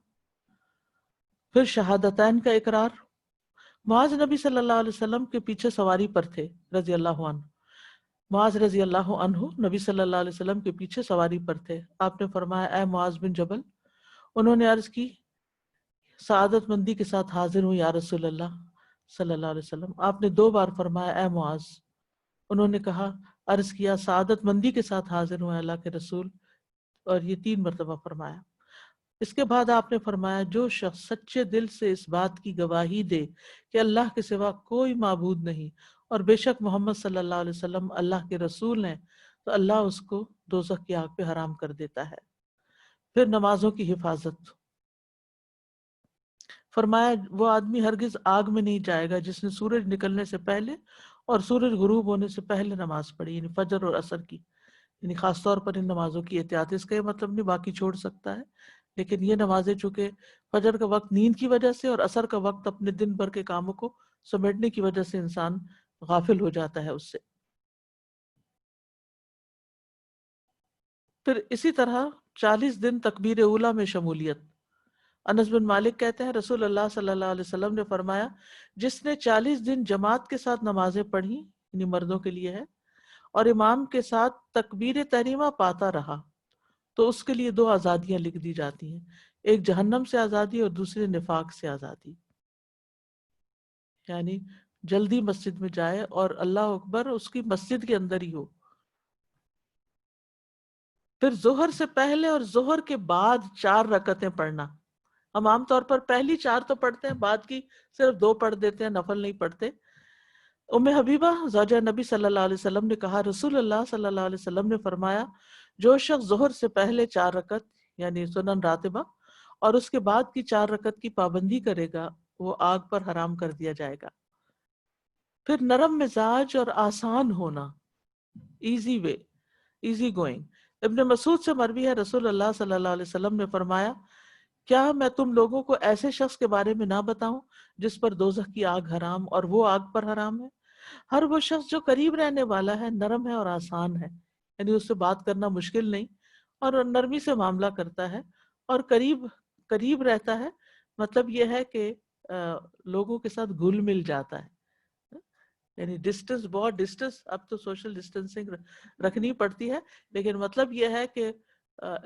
پھر شہادتین کا اقرار۔ معاذ نبی صلی اللہ علیہ وسلم کے پیچھے سواری پر تھے رضی اللہ عنہ، معاذ رضی اللہ عنہ نبی صلی اللہ علیہ وسلم کے پیچھے سواری پر تھے، آپ نے فرمایا اے معاذ بن جبل، انہوں نے عرض کی سعادت مندی کے ساتھ حاضر ہوں یا رسول اللہ صلی اللہ علیہ وسلم، آپ نے 2 بار فرمایا اے معاذ، انہوں نے کہا عرض کیا سعادت مندی کے ساتھ حاضر ہوں اللہ کے رسول، اور یہ 3 مرتبہ فرمایا۔ اس کے بعد آپ نے فرمایا جو شخص سچے دل سے اس بات کی گواہی دے کہ اللہ کے سوا کوئی معبود نہیں اور بے شک محمد صلی اللہ علیہ وسلم اللہ کے رسول ہیں، تو اللہ اس کو دوزخ کی آگ پہ حرام کر دیتا ہے۔ پھر نمازوں کی حفاظت، فرمایا وہ آدمی ہرگز آگ میں نہیں جائے گا جس نے سورج نکلنے سے پہلے اور سورج غروب ہونے سے پہلے نماز پڑھی، یعنی فجر اور عصر کی، یعنی خاص طور پر ان نمازوں کی احتیاط۔ اس کا یہ مطلب نہیں باقی چھوڑ سکتا ہے، لیکن یہ نمازیں چونکہ فجر کا وقت نیند کی وجہ سے اور عصر کا وقت اپنے دن بھر کے کاموں کو سمیٹنے کی وجہ سے انسان غافل ہو جاتا ہے اس سے۔ پھر اسی طرح 40 دن تکبیر اولیٰ میں شمولیت، انس بن مالک کہتے ہیں رسول اللہ صلی اللہ علیہ وسلم نے فرمایا جس نے 40 دن جماعت کے ساتھ نمازیں پڑھی، یعنی مردوں کے لیے ہے، اور امام کے ساتھ تکبیر تحریمہ پاتا رہا تو اس کے لیے 2 آزادیاں لکھ دی جاتی ہیں، ایک جہنم سے آزادی اور دوسری نفاق سے آزادی، یعنی جلدی مسجد میں جائے اور اللہ اکبر اس کی مسجد کے اندر ہی ہو۔ پھر ظہر سے پہلے اور ظہر کے بعد 4 رکعتیں پڑھنا، ہم عام طور پر پہلی 4 تو پڑھتے ہیں، بعد کی صرف 2 پڑھ دیتے ہیں، نفل نہیں پڑھتے۔ ام حبیبہ زوجہ نبی صلی اللہ علیہ وسلم نے کہا رسول اللہ صلی اللہ علیہ وسلم نے فرمایا جو شخص ظہر سے پہلے 4 رکعت یعنی سنن راتبہ اور اس کے بعد کی 4 رکعت کی پابندی کرے گا وہ آگ پر حرام کر دیا جائے گا۔ پھر نرم مزاج اور آسان ہونا، ایزی وے، ایزی گوئنگ۔ ابن مسعود سے مروی ہے رسول اللہ صلی اللہ علیہ وسلم نے فرمایا کیا میں تم لوگوں کو ایسے شخص کے بارے میں نہ بتاؤں جس پر دوزخ کی آگ حرام اور وہ آگ پر حرام ہے؟ ہر وہ شخص جو قریب رہنے والا ہے، نرم ہے اور آسان ہے، یعنی اس سے بات کرنا مشکل نہیں اور نرمی سے معاملہ کرتا ہے اور قریب رہتا ہے، مطلب یہ ہے کہ لوگوں کے ساتھ گھل مل جاتا ہے، یعنی ڈسٹنس، بہت ڈسٹنس، اب تو سوشل ڈسٹنسنگ رکھنی پڑتی ہے، لیکن مطلب یہ ہے کہ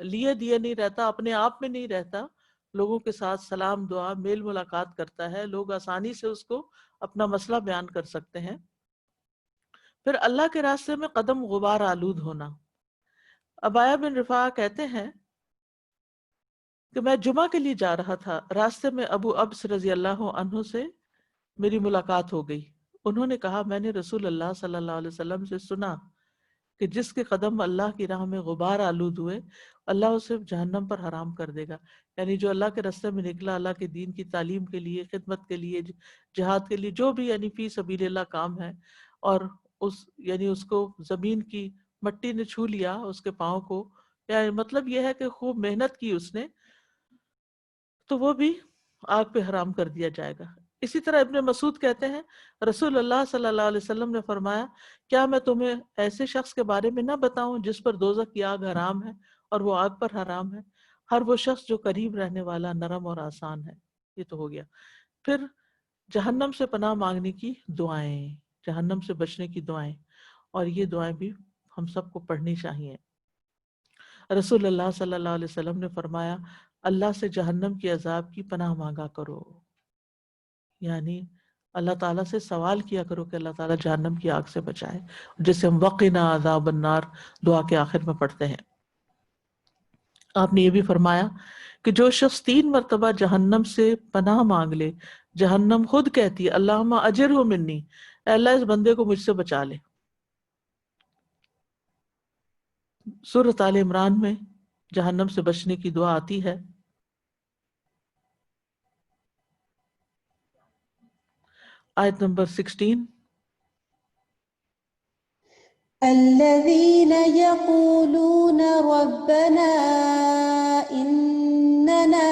لیے دیے نہیں رہتا، اپنے آپ میں نہیں رہتا، لوگوں کے ساتھ سلام دعا میل ملاقات کرتا ہے، لوگ آسانی سے اس کو اپنا مسئلہ بیان کر سکتے ہیں۔ پھر اللہ کے راستے میں قدم غبار آلود ہونا، ابایا بن رفاع کہتے ہیں کہ میں جمعہ کے لیے جا رہا تھا، راستے میں ابو ابس رضی اللہ عنہ سے میری ملاقات ہو گئی، انہوں نے کہا میں نے رسول اللہ صلی اللہ علیہ وسلم سے سنا کہ جس کے قدم اللہ کی راہ میں غبار آلود ہوئے اللہ اسے جہنم پر حرام کر دے گا. یعنی جو اللہ کے راستے میں نکلا، اللہ کے دین کی تعلیم کے لیے، خدمت کے لیے، جہاد کے لیے، جو بھی یعنی فی سبیل اللہ کام ہے، اور اس کو زمین کی مٹی نے چھو لیا اس کے پاؤں کو، یعنی مطلب یہ ہے کہ خوب محنت کی اس نے، تو وہ بھی آگ پہ حرام کر دیا جائے گا. اسی طرح ابن مسعود کہتے ہیں رسول اللہ صلی اللہ علیہ وسلم نے فرمایا کیا میں تمہیں ایسے شخص کے بارے میں نہ بتاؤں جس پر دوزخ کی آگ حرام ہے اور وہ آگ پر حرام ہے؟ ہر وہ شخص جو قریب رہنے والا، نرم اور آسان ہے. یہ تو ہو گیا. پھر جہنم سے پناہ مانگنے کی دعائیں، جہنم سے بچنے کی دعائیں، اور یہ دعائیں بھی ہم سب کو پڑھنی چاہیے. رسول اللہ صلی اللہ علیہ وسلم نے فرمایا اللہ سے جہنم کی عذاب کی پناہ مانگا کرو، یعنی اللہ تعالیٰ سے سوال کیا کرو کہ اللہ تعالیٰ جہنم کی آگ سے بچائے، جسے ہم وقنا عذاب النار دعا کے آخر میں پڑھتے ہیں. آپ نے یہ بھی فرمایا کہ جو شخص 3 مرتبہ جہنم سے پناہ مانگ لے، جہنم خود کہتی ہے اللہم اجرہ منی، اے اللہ اس بندے کو مجھ سے بچا لے. سورۃ آل عمران میں جہنم سے بچنے کی دعا آتی ہے. آیت نمبر 16. الذين يقولون ربنا إننا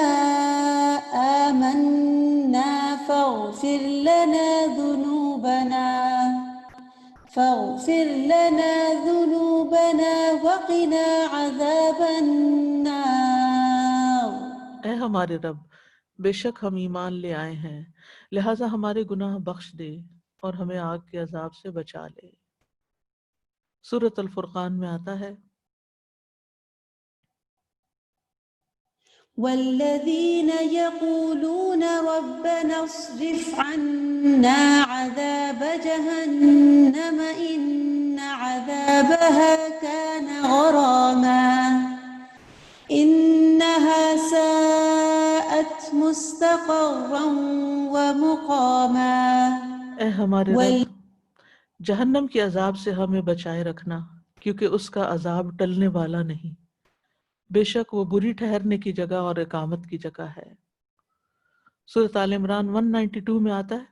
آمنا فاغفر لنا ذنوبنا وقنا عذاب النار. اے ہمارے رب، بے شک ہم ایمان لے آئے ہیں، لہٰذا ہمارے گناہ بخش دے اور ہمیں آگ کے عذاب سے بچا لے. سورۃ الفرقان میں آتا ہے والذين يقولون ربنا اصرف عنا عذاب جهنم إن عذابها كان غراما إنها ساءت مستقرا ومقاما. اے ہمارے رب، جہنم کے عذاب سے ہمیں بچائے رکھنا، کیونکہ اس کا عذاب ٹلنے والا نہیں، بے شک وہ بری ٹھہرنے کی جگہ اور اقامت کی جگہ ہے. سورۃ آل عمران 192 میں آتا ہے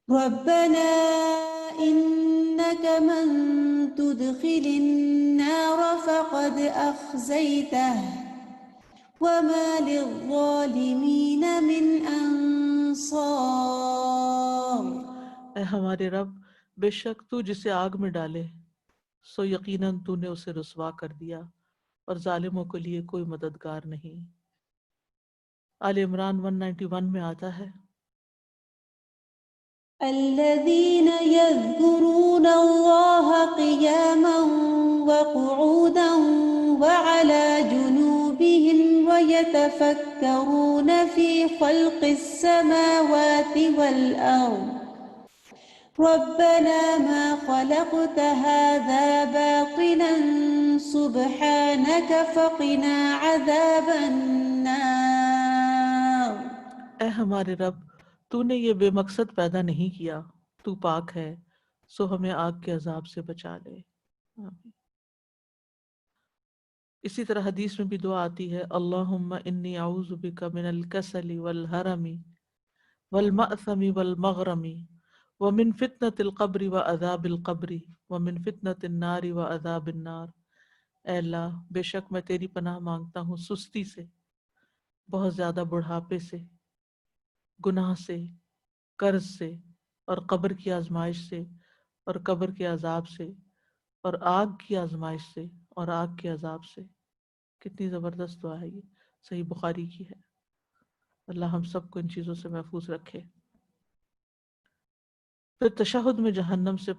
ربنا إنك من تدخل النار فقد أخزيته وما للظالمين من أنصار. اے ہمارے رب، بے شک تو جسے آگ میں ڈالے سو یقیناً تو نے اسے رسوا کر دیا اور ظالموں کے لیے کوئی مددگار نہیں. آل عمران 191 میں آتا ہے الذين يذكرون الله قياما وقعودا وعلى جنوبهم ويتفكرون في خلق السماوات والأرض ربنا ما خلقت هذا باطلا سبحانك فقنا عذاب النار. اے ہمارے رب، تو نے یہ بے مقصد پیدا نہیں کیا، تو پاک ہے، سو ہمیں آگ کے عذاب سے بچا لے. آمین. اسی طرح حدیث میں بھی دعا آتی ہے اللہم انی اعوذ بک من الکسل والحرم والمأثم والمغرم ومن فتنة القبر وعذاب القبر ومن فتنة النار وعذاب النار. اے اللہ، بے شک میں تیری پناہ مانگتا ہوں سستی سے، بہت زیادہ بڑھاپے سے، گناہ سے، قرض سے، اور قبر کی آزمائش سے، اور قبر کے عذاب سے، اور آگ کی آزمائش سے، اور آگ کے عذاب سے. کتنی زبردست دعا ہے یہ، صحیح بخاری کی ہے. اللہ ہم سب کو ان چیزوں سے محفوظ رکھے. پھر تشہد میں جہنم سے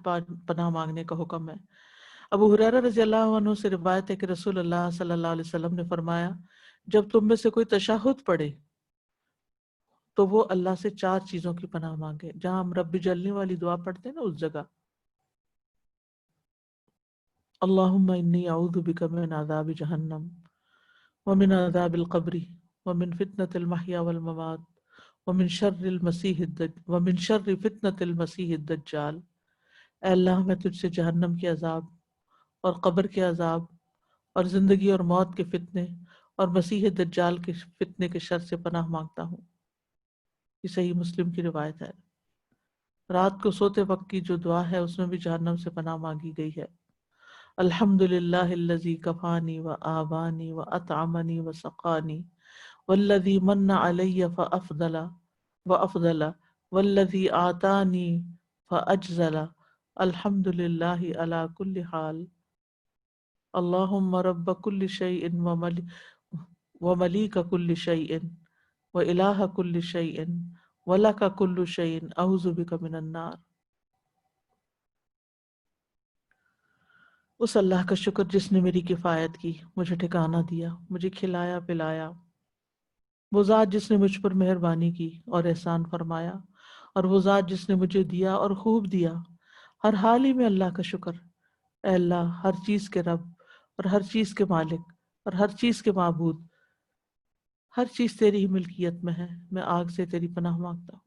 پناہ مانگنے کا حکم ہے. ابو ہریرہ رضی اللہ عنہ سے روایت ہے کہ رسول اللہ صلی اللہ علیہ وسلم نے فرمایا جب تم میں سے کوئی تشہد پڑھے تو وہ اللہ سے 4 چیزوں کی پناہ مانگے. جہاں ہم رب جلنی والی دعا پڑھتے ہیں نا، اس جگہ اللہم انی اعوذ بک من عذاب جہنم ومن عذاب القبر ومن فتنة المحیا والممات ومن شر فتنة المسیح الدجال. اے اللہ میں تجھ سے جہنم کے عذاب اور قبر کے عذاب اور زندگی اور موت کے فتنے اور مسیح دجال کے فتنے کے شر سے پناہ مانگتا ہوں۔ یہ صحیح مسلم کی روایت ہے۔ رات کو سوتے وقت کی جو دعا ہے اس میں بھی جہنم سے پناہ مانگی گئی ہے۔ الحمدللہ الذی کفانی و آوانی و اطعمنی و سقانی والذی من علی فافضل والذی آتانی فاجزل الحمدللہ علی کل حال اللہم رب کل شیء وملیک کل شیء وإلہ کل شیء ولک کل شیء اعوذ بک من النار۔ اس اللہ کا شکر جس نے میری کفایت کی، مجھے ٹھکانہ دیا، مجھے کھلایا پلایا۔ وہ ذات جس نے مجھ پر مہربانی کی اور احسان فرمایا، اور وہ ذات جس نے مجھے دیا اور خوب دیا۔ ہر حال ہی میں اللہ کا شکر۔ اے اللہ ہر چیز کے رب اور ہر چیز کے مالک اور ہر چیز کے معبود، ہر چیز تیری ہی ملکیت میں ہے، میں آگ سے تیری پناہ مانگتا ہوں۔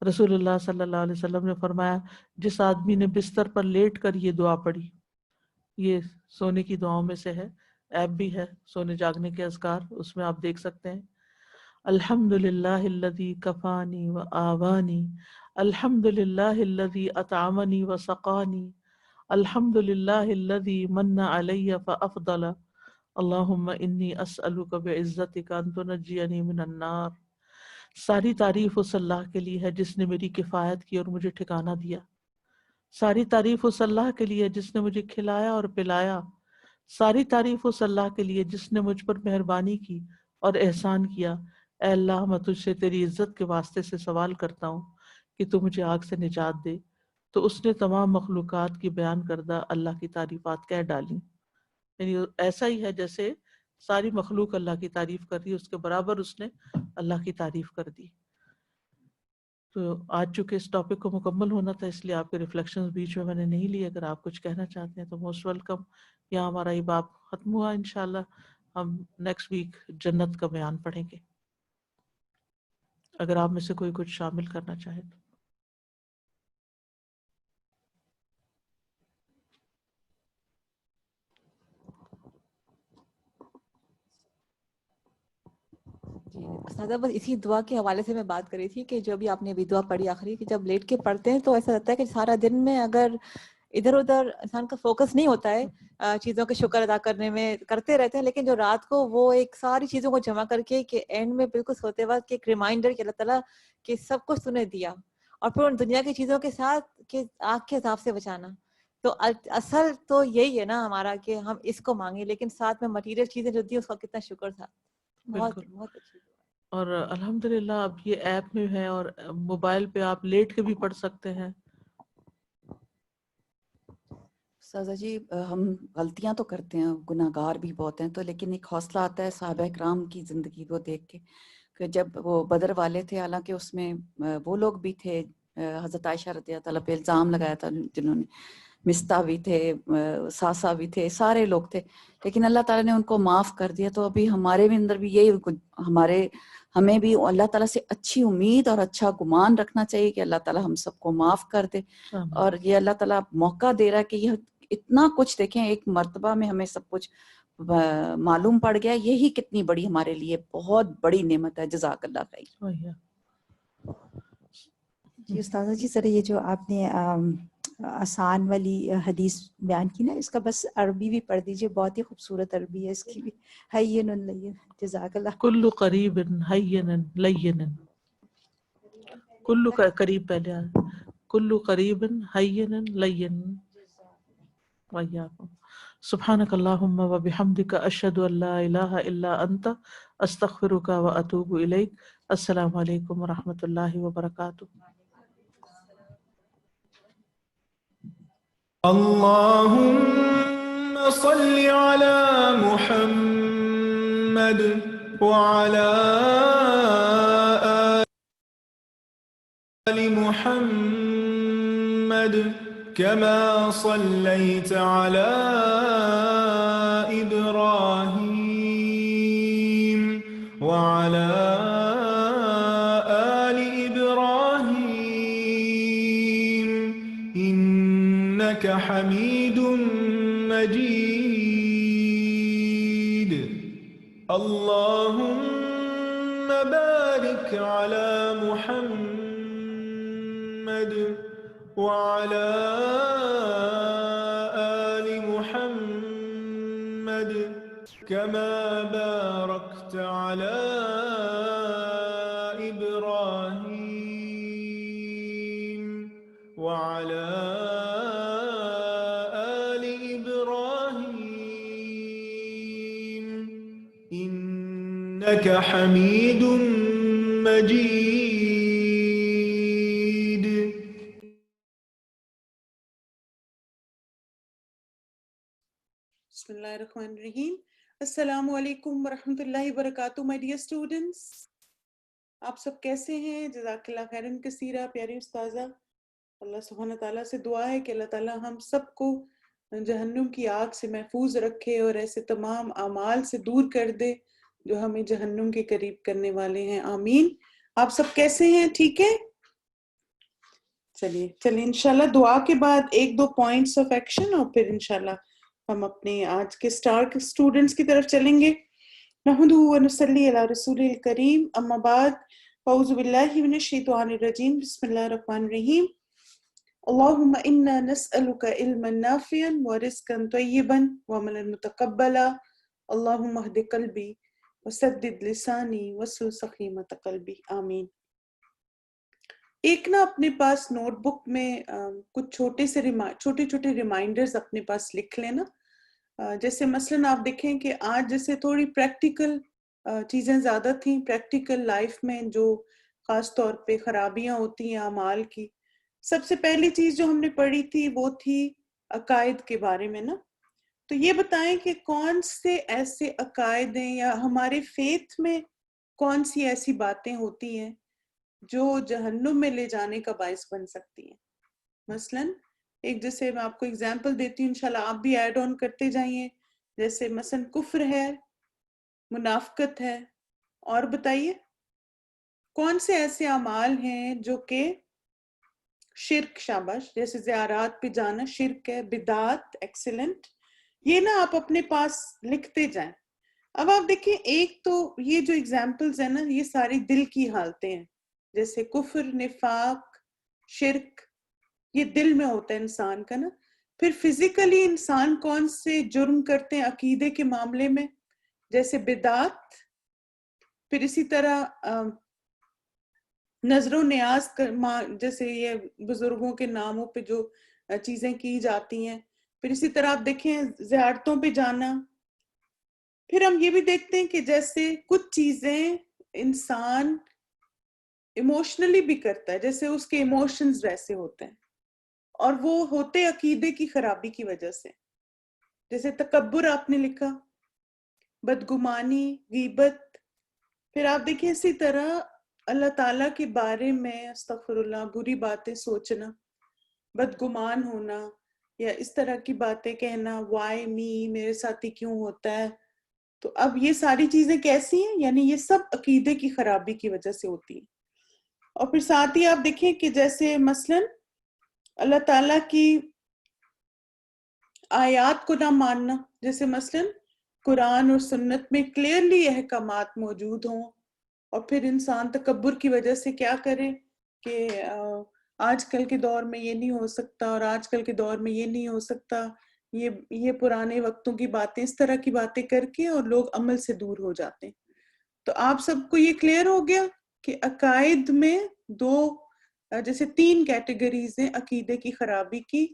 رسول اللہ صلی اللہ علیہ وسلم نے فرمایا، جس آدمی نے بستر پر لیٹ کر یہ دعا پڑھی، یہ سونے کی دعاؤں میں سے ہے، ایپ بھی ہے سونے جاگنے کے اذکار، اس میں آپ دیکھ سکتے ہیں۔ الحمدللہ الذی کفانی و آوانی، الحمدللہ الذی اطعمنی و سقانی، الحمدللہ الذی من علی فافضل، اللہم انی اسألک بعزتک ان تنجینی من النار۔ ساری تعریف اس اللہ کے لیے ہے جس نے میری کفایت کی اور مجھے ٹھکانہ دیا۔ ساری تعریف اس اللہ کے لیے جس نے مجھے کھلایا اور پلایا۔ ساری تعریف اس اللہ کے لیے جس نے مجھ پر مہربانی کی اور احسان کیا۔ اے اللہ میں تجھ سے تیری عزت کے واسطے سے سوال کرتا ہوں کہ تو مجھے آگ سے نجات دے۔ تو اس نے تمام مخلوقات کی بیان کردہ اللہ کی تعریفات کہہ ڈالیں، یعنی ایسا ہی ہے جیسے ساری مخلوق اللہ کی تعریف کر رہی ہے، اس کے برابر اس نے اللہ کی تعریف کر دی۔ تو آج چونکہ اس ٹاپک کو مکمل ہونا تھا اس لیے آپ کے ریفلیکشنز بیچ میں نے نہیں لیے، اگر آپ کچھ کہنا چاہتے ہیں تو موسٹ ویلکم۔ یہاں ہمارا یہ باب ختم ہوا، انشاءاللہ ہم نیکسٹ ویک جنت کا بیان پڑھیں گے، اگر آپ میں سے کوئی کچھ شامل کرنا چاہے تو۔ جی اساتذہ، بس اسی دعا کے حوالے سے میں بات کر رہی تھی کہ جو بھی آپ نے ابھی دعا پڑھی آخری، کہ جب لیٹ کے پڑھتے ہیں تو ایسا لگتا ہے کہ سارا دن میں اگر ادھر ادھر انسان کا فوکس نہیں ہوتا ہے چیزوں کے شکر ادا کرنے میں، کرتے رہتے ہیں، لیکن جو رات کو وہ ایک ساری چیزوں کو جمع کر کے کہ اینڈ میں بالکل سوتے وقت ایک ریمائنڈر کہ اللہ تعالیٰ کہ سب کچھ تُو نے دیا، اور پھر ان دنیا کی چیزوں کے ساتھ کہ آنکھ کے عذاب سے بچانا۔ تو اصل تو یہی ہے نا ہمارا کہ ہم اس کو مانگیں، لیکن ساتھ میں مٹیریل چیزیں جو دی اس کا کتنا شکر تھا۔ بہت بالکل، بہت اچھی۔ اور الحمدللہ اب یہ ایپ میں ہے اور موبائل پہ آپ لیٹ کے بھی پڑھ سکتے ہیں۔ سازا جی ہم غلطیاں تو کرتے ہیں، گناہ گار بھی بہت ہیں، تو لیکن ایک حوصلہ آتا ہے صحابہ کرام کی زندگی کو دیکھ کے کہ جب وہ بدر والے تھے، حالانکہ اس میں وہ لوگ بھی تھے، حضرت عائشہ رضی اللہ تعالیٰ پہ الزام لگایا تھا جنہوں نے، مستہ بھی تھے، ساسا بھی تھے، سارے لوگ تھے، لیکن اللہ تعالیٰ نے ان کو معاف کر دیا۔ تو ابھی ہمارے بھی اندر بھی یہی ہمیں بھی اللہ تعالیٰ سے اچھی امید اور اچھا گمان رکھنا چاہیے کہ اللہ تعالیٰ ہم سب کو معاف کر دے۔ اور یہ اللہ تعالیٰ موقع دے رہا ہے کہ یہ اتنا کچھ دیکھیں، ایک مرتبہ میں ہمیں سب کچھ معلوم پڑ گیا، یہی کتنی بڑی ہمارے لیے بہت بڑی نعمت ہے۔ جزاک اللہ خیر۔ جی استاذہ جی، ذرا یہ جو آپ نے آسان والی حدیث بیان کی نا، اس کا بس عربی بھی پڑھ دیجئے، بہت ہی خوبصورت عربی ہے اس کی بھی۔ ہین لین، جزاک اللہ۔ کل قریب ہین لین، کل کا قریب پہلے آیا، کل قریب ہین لین۔ ویاکم۔ سبحانک اللہم و بحمدک، اشہد ان لا الہ الا انت، استغفرک و اتوب الیک۔ السلام علیکم و رحمۃ اللہ وبرکاتہ۔ اللهم صل على محمد وعلى آل محمد كما صليت على إبراهيم وعلى آل إبراهيم حميد مجيد اللهم بارك على محمد وعلى آل محمد كما باركت على إبراهيم وعلى آل إبراهيم إنك حميد مجيد. Bismillahirrahmanirrahim. Assalamu alaikum warahmatullahi wabarakatuh, my dear students. آپ سب کیسے ہیں؟ جزاک اللہ خیرن کثیرہ پیاری استاذہ. اللہ سبحانہ تعالیٰ سے دعا ہے کہ اللہ تعالیٰ ہم سب کو جہنم کی آگ سے محفوظ رکھے اور ایسے تمام اعمال سے دور کر دے جو ہمیں جہنم کے قریب کرنے والے ہیں. آمین. آپ سب کیسے ہیں؟ ٹھیک ہے؟ چلیے انشاءاللہ دعا کے بعد 1-2 پوائنٹس آف ایکشن اور پھر انشاءاللہ ہم اپنے آج کے اسٹار اسٹوڈنٹس کی طرف چلیں گے. نحمدہ ونصلی علی رسول الکریم اما بعد اعوذ باللہ من الشیطان الرجیم بسم اللہ الرحمن الرحیم. اللہم انا نسألک علما نافعا ورزقا طیبا وعملا متقبلا اللہم اہد قلبی وسدد لسانی واسلل سخیمۃ قلبی. آمین. ایک نا اپنے پاس نوٹ بک میں کچھ چھوٹے ریمائنڈرز اپنے پاس لکھ لینا. جیسے مثلاً آپ دیکھیں کہ آج جیسے تھوڑی پریکٹیکل چیزیں زیادہ تھیں پریکٹیکل لائف میں جو خاص طور پہ خرابیاں ہوتی ہیں اعمال کی. سب سے پہلی چیز جو ہم نے پڑھی تھی وہ تھی عقائد کے بارے میں نا. تو یہ بتائیں کہ کون سے ایسے عقائد ہیں یا ہمارے فیتھ میں کون سی ایسی باتیں ہوتی ہیں جو جہنم میں لے جانے کا باعث بن سکتی ہیں. مثلاً ایک جیسے میں آپ کو اگزامپل دیتی ہوں انشاءاللہ آپ بھی ایڈ آن کرتے جائیے. جیسے مثلاً کفر ہے, منافقت ہے, اور بتائیے کون سے ایسے اعمال ہیں جو کہ شرک, شاباش, جیسے زیارات پہ جانا شرک ہے, بدعات, ایکسیلنٹ. یہ نا آپ اپنے پاس لکھتے جائیں. اب آپ دیکھیں ایک تو یہ جو اگزامپلز ہیں نا یہ ساری دل کی حالتیں ہیں. جیسے کفر, نفاق, شرک یہ دل میں ہوتا ہے انسان کا نا. پھر فزیکلی انسان کون سے جرم کرتے ہیں عقیدے کے معاملے میں, جیسے بدعات. پھر اسی طرح نظر و نیاز جیسے یہ بزرگوں کے ناموں پہ جو چیزیں کی جاتی ہیں. پھر اسی طرح آپ دیکھیں زیارتوں پہ جانا. پھر ہم یہ بھی دیکھتے ہیں کہ جیسے کچھ چیزیں انسان ایموشنلی بھی کرتا ہے, جیسے اس کے ایموشنز ویسے ہوتے ہیں اور وہ ہوتے عقیدے کی خرابی کی وجہ سے. جیسے تکبر آپ نے لکھا, بدگمانی, غیبت. پھر آپ دیکھیں اسی طرح اللہ تعالیٰ کے بارے میں استغفر اللہ بری باتیں سوچنا, بدگمان ہونا, یا اس طرح کی باتیں کہنا, وائی می, میرے ساتھ ہی کیوں ہوتا ہے. تو اب یہ ساری چیزیں کیسی ہیں, یعنی یہ سب عقیدے کی خرابی کی وجہ سے ہوتی ہیں. اور پھر ساتھ ہی آپ دیکھیں کہ جیسے مثلاً اللہ تعالیٰ کی آیات کو نہ ماننا, جیسے مثلاً قرآن اور سنت میں کلیئرلی احکامات موجود ہوں اور پھر انسان تکبر کی وجہ سے کیا کرے کہ آج کل کے دور میں یہ نہیں ہو سکتا اور آج کل کے دور میں یہ نہیں ہو سکتا, یہ پرانے وقتوں کی باتیں, اس طرح کی باتیں کر کے اور لوگ عمل سے دور ہو جاتے ہیں. تو آپ سب کو یہ کلیئر ہو گیا کہ عقائد میں جیسے 3 کیٹیگریز ہیں عقیدے کی خرابی کی.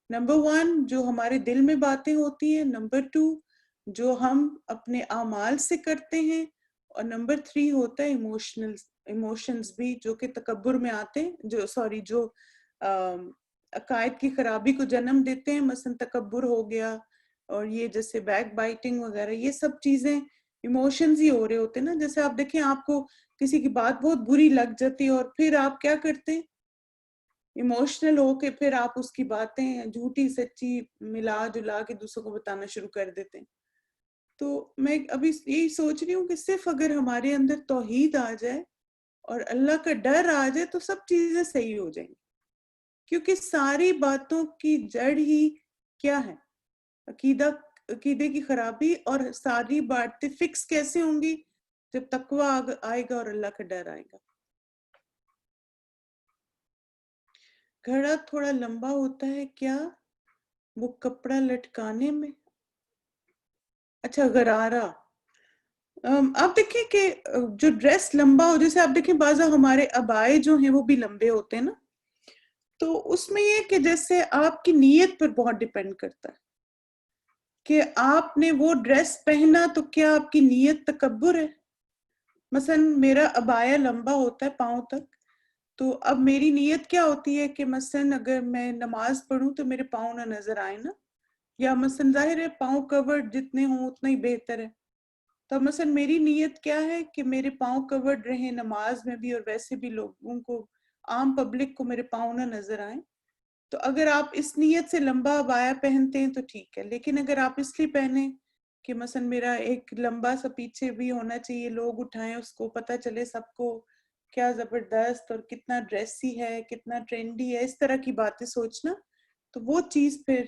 نمبر 1 جو ہمارے دل میں باتیں ہوتی ہیں, نمبر 2 جو ہم اپنے اعمال سے کرتے ہیں, اور نمبر 3 ہوتا ہے ایموشنز بھی جو کہ تکبر میں آتے ہیں, جو عقائد کی خرابی کو جنم دیتے ہیں. مثلا تکبر ہو گیا اور یہ جیسے بیک بائٹنگ وغیرہ, یہ سب چیزیں ایموشنز ہی ہو رہے ہوتے ہیں نا. جیسے آپ دیکھیں آپ کو کسی کی بات بہت بری لگ جاتی ہے اور پھر آپ کیا کرتے ہیں, ایموشنل ہو کے پھر آپ اس کی باتیں جھوٹی سچی ملا جلا کے دوسروں کو بتانا شروع کر دیتے ہیں. تو میں ابھی یہی سوچ رہی ہوں کہ صرف اگر ہمارے اندر توحید آ جائے اور اللہ کا ڈر آ جائے تو سب چیزیں صحیح ہو جائیں گی, کیونکہ ساری باتوں کی جڑ ہی کیا ہے؟ عقیدے کی خرابی. اور ساری باتیں فکس کیسے ہوں گی؟ جب تقوی آئے گا اور اللہ کا ڈر آئے گا. گھڑا تھوڑا لمبا ہوتا ہے کیا وہ کپڑا لٹکانے میں؟ اچھا غرارہ. آپ دیکھیں کہ جو ڈریس لمبا ہو، جیسے آپ دیکھیں بعض ہمارے عبائے جو ہیں وہ بھی لمبے ہوتے ہیں نا، تو اس میں یہ کہ جیسے آپ کی نیت پر بہت ڈیپینڈ کرتا ہے کہ آپ نے وہ ڈریس پہنا تو کیا آپ کی نیت تکبر ہے. مثلا میرا عبایا لمبا ہوتا ہے پاؤں تک، تو اب میری نیت کیا ہوتی ہے کہ مثلا اگر میں نماز پڑھوں تو میرے پاؤں نہ نظر آئے نا، یا مثلا ظاہر ہے پاؤں کورڈ جتنے ہوں اتنا ہی بہتر ہے. تو مثلا میری نیت کیا ہے کہ میرے پاؤں کورڈ رہیں نماز میں بھی، اور ویسے بھی لوگوں کو، عام پبلک کو میرے پاؤں نہ نظر آئیں. تو اگر آپ اس نیت سے لمبا عبایا پہنتے ہیں تو ٹھیک ہے، لیکن اگر آپ اس لیے پہنیں کہ مثلا میرا ایک لمبا سا پیچھے بھی ہونا چاہیے، لوگ اٹھائیں اس کو، پتہ چلے سب کو کیا زبردست اور کتنا ڈریسی ہے، کتنا ٹرینڈی ہے، اس طرح کی باتیں سوچنا، تو وہ چیز پھر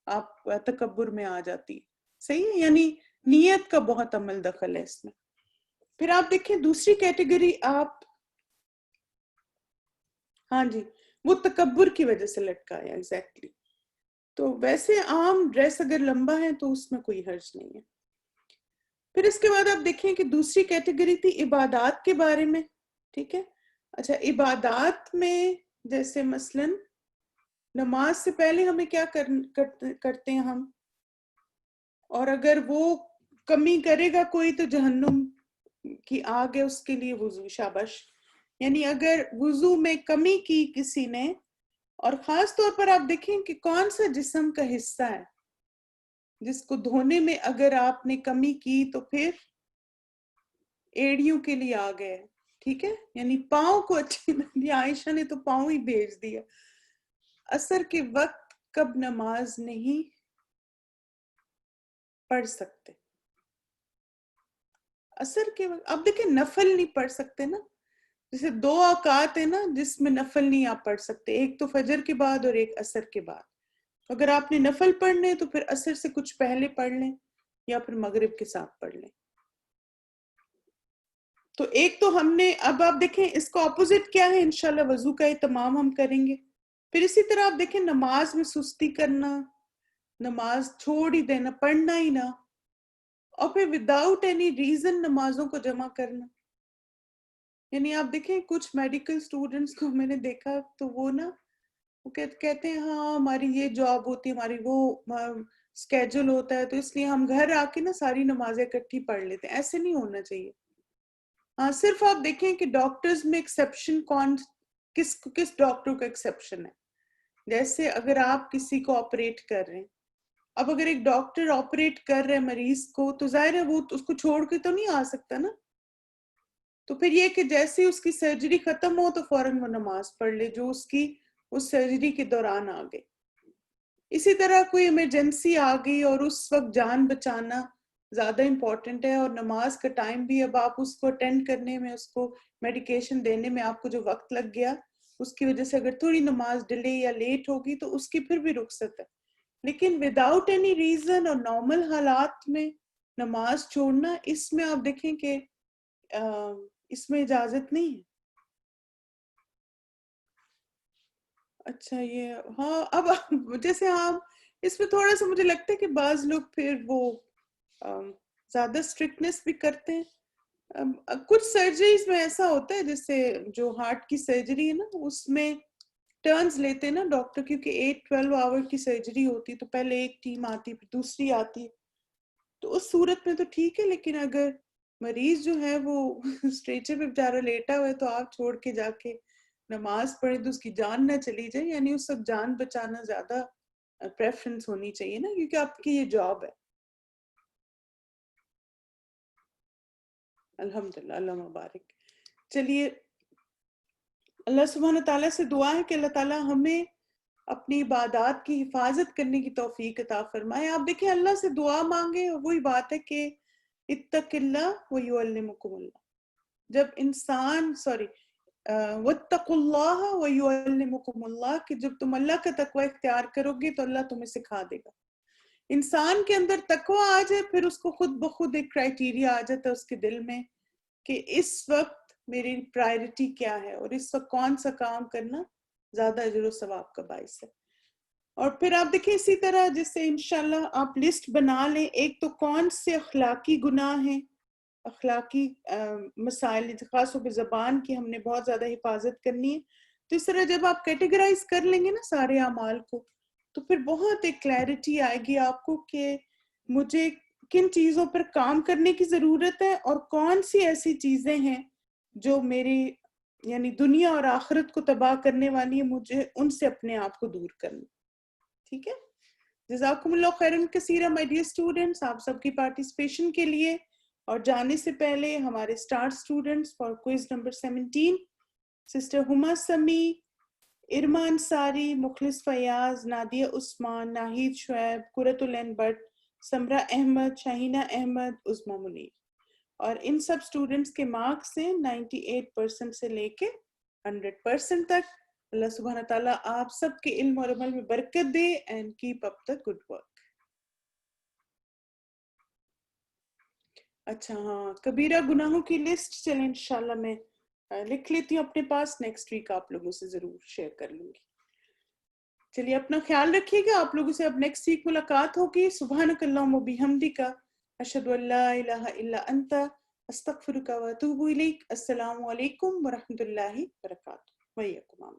آپ تکبر میں آ جاتی. صحیح ہے، یعنی نیت کا بہت عمل دخل ہے اس میں. پھر آپ دیکھیں دوسری کیٹیگری، آپ ہاں جی وہ تکبر کی وجہ سے لٹکایا ایگزیکٹلی. تو ویسے عام ڈریس اگر لمبا ہے تو اس میں کوئی حرج نہیں ہے. پھر اس کے بعد آپ دیکھیں کہ دوسری کیٹیگری تھی عبادات کے بارے میں. ٹھیک ہے، اچھا عبادات میں جیسے مثلا نماز سے پہلے ہمیں کیا کرتے ہیں ہم، اور اگر وہ کمی کرے گا کوئی تو جہنم کی آگ ہے اس کے لیے وضو. شاباش. یعنی اگر وضو میں کمی کی کسی نے، اور خاص طور پر آپ دیکھیں کہ کون سا جسم کا حصہ ہے جس کو دھونے میں اگر آپ نے کمی کی تو پھر ایڑیوں کے لیے آ گئے. ٹھیک ہے، یعنی پاؤں کو اچھی عائشہ نے تو پاؤں ہی بھیج دیا. عصر کے وقت کب نماز نہیں پڑھ سکتے؟ عصر کے وقت اب دیکھیں نفل نہیں پڑھ سکتے نا، جیسے 2 اوقات ہیں نا جس میں نفل نہیں آپ پڑھ سکتے، ایک تو فجر کے بعد اور ایک عصر کے بعد. اگر آپ نے نفل پڑھنے تو پھر عصر سے کچھ پہلے پڑھ لیں یا پھر مغرب کے ساتھ پڑھ لیں. تو ایک تو ہم نے، اب آپ دیکھیں اس کا اپوزٹ کیا ہے، انشاءاللہ وضو کا اہتمام ہم کریں گے. پھر اسی طرح آپ دیکھیں نماز میں سستی کرنا، نماز چھوڑ ہی دینا، پڑھنا ہی نہ، اور پھر وداؤٹ اینی ریزن نمازوں کو جمع کرنا. یعنی آپ دیکھیں کچھ میڈیکل سٹوڈنٹس کو میں نے دیکھا تو وہ نا وہ کہتے ہیں ہاں ہماری یہ جاب ہوتی ہے، ہماری وہ اسکیجول ہوتا ہے، تو اس لیے ہم گھر آ کے نا ساری نمازیں اکٹھی پڑھ لیتے ہیں. ایسے نہیں ہونا چاہیے. ہاں صرف آپ دیکھیں کہ ڈاکٹرز میں ایکسیپشن کس ڈاکٹر کا ایکسیپشن ہے. جیسے اگر آپ کسی کو آپریٹ کر رہے ہیں، اب اگر ایک ڈاکٹر آپریٹ کر رہے مریض کو تو ظاہر ہے وہ اس کو چھوڑ کے تو نہیں آ سکتا نا. تو پھر یہ کہ جیسے ہی اس کی سرجری ختم ہو تو فوراً وہ نماز پڑھ لے جو اس کی اس سرجری کے دوران آ گئی. اسی طرح کوئی ایمرجنسی آ گئی اور اس وقت جان بچانا زیادہ امپورٹنٹ ہے، اور نماز کا ٹائم بھی اب آپ اس کو اٹینڈ کرنے میں، اس کو میڈیکیشن دینے میں آپ کو جو وقت لگ گیا اس کی وجہ سے اگر تھوڑی نماز ڈیلے یا لیٹ ہوگی تو اس کی پھر بھی رخصت ہے. لیکن وداؤٹ اینی ریزن اور نارمل حالات میں نماز چھوڑنا، اس میں آپ دیکھیں کہ اس میں اجازت نہیں ہے. اچھا یہ ہاں اب جیسے ہم اس میں تھوڑا سا مجھے لگتا ہے کہ بعض لوگ پھر وہ زیادہ اسٹرکٹنس بھی کرتے ہیں. کچھ سرجریز میں ایسا ہوتا ہے جیسے جو ہارٹ کی سرجری ہے نا اس میں ٹرنز لیتے ہیں نا ڈاکٹر، کیونکہ 8-12 آور کی سرجری ہوتی ہے تو پہلے ایک ٹیم آتی پھر دوسری آتی ہے، تو اس صورت میں تو ٹھیک ہے. لیکن اگر مریض جو ہے وہ اسٹریچر پہ بیچارہ لیٹا ہوا ہے تو آپ چھوڑ کے جا کے نماز پڑھیں تو اس کی جان نہ چلی جائے، یعنی اس وقت جان بچانا زیادہ پریفرنس ہونی چاہیے نا، کیونکہ آپ کی یہ جاب ہے. الحمدللہ، اللہ مبارک. چلیے اللہ سبحانہ تعالیٰ سے دعا ہے کہ اللہ تعالیٰ ہمیں اپنی عبادات کی حفاظت کرنے کی توفیق عطا فرمائے. آپ دیکھیں اللہ سے دعا مانگے، وہی بات ہے کہ اتق اللہ ویعلمکم اللہ. جب انسان وَاتَّقُوا اللَّهَ وَيُعَلِّمُكُمُ اللَّهُ کہ جب تم اللہ کا تقوی اختیار کرو گے تو اللہ تمہیں سکھا دے گا. انسان کے اندر تقوی آ جائے پھر اس کو خود بخود ایک کرائٹیریا آ جاتا ہے اس کے دل میں کہ اس وقت میری پرائرٹی کیا ہے اور اس وقت کون سا کام کرنا زیادہ اجر و ثواب کا باعث ہے. اور پھر آپ دیکھیں اسی طرح جس سے انشاءاللہ آپ لسٹ بنا لیں، ایک تو کون سے اخلاقی گناہ ہیں، اخلاقی مسائل، خاص طور پہ زبان کی ہم نے بہت زیادہ حفاظت کرنی ہے. تو اس طرح جب آپ کیٹیگرائز کر لیں گے نا سارے اعمال کو تو پھر بہت ایک کلیئرٹی آئے گی آپ کو کہ مجھے کن چیزوں پر کام کرنے کی ضرورت ہے اور کون سی ایسی چیزیں ہیں جو میری یعنی دنیا اور آخرت کو تباہ کرنے والی ہے، مجھے ان سے اپنے آپ کو دور کرنا. ٹھیک ہے، جزاکم اللہ خیرن کثیرا مائی ڈیئر اسٹوڈنٹس. آپ سب کی پارٹیسپیشن کے لیے اور جانے سے پہلے ہمارے start students for quiz number 17 sister Huma Sami, Irma Ansari, Mukhlis Fayyaz, Nadia Usman, Naheed Shoaib, Qurratulain Butt, Sumra Ahmed, Shaheena Ahmed, Uzma Munir. اور ان سب اسٹوڈنٹس کے مارکس ہیں 98% سے لے کے 100% تک. اللہ سبحانہ تعالیٰ آپ سب کے علم اور عمل میں برکت دے and keep up the good work. اچھا ہاں، کبیرہ گناہوں کی لسٹ چلیں انشاءاللہ میں لکھ لیتی ہوں اپنے پاس، نیکسٹ ویک آپ لوگوں سے ضرور شیئر کر لوں گی. چلیے اپنا خیال رکھیے گا، آپ لوگوں سے اب نیکسٹ ویک ملاقات ہوگی. سبحانک اللہم و بحمدک، اشہد ان لا الہ الا انت، استغفرک و اتوب الیک. السلام علیکم ورحمۃ اللہ وبرکاتہ. وعلیکم السلام.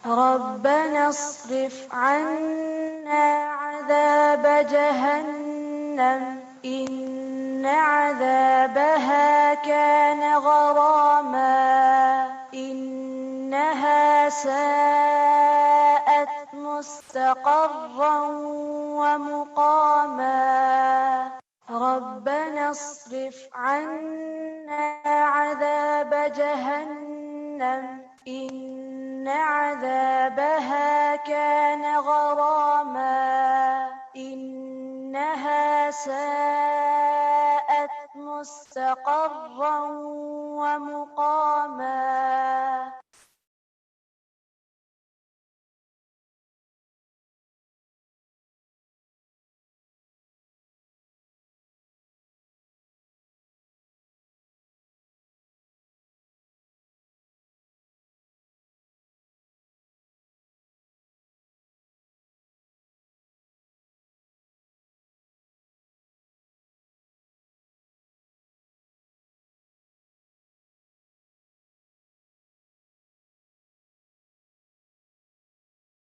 ربنا اصرف عنا عذاب جهنم إن عذابها كان غراما إنها ساءت مستقرا ومقاما. ربنا اصرف عنا عذاب جهنم إن عذابها كان غراما إنها ساءت مستقرا ومقاما.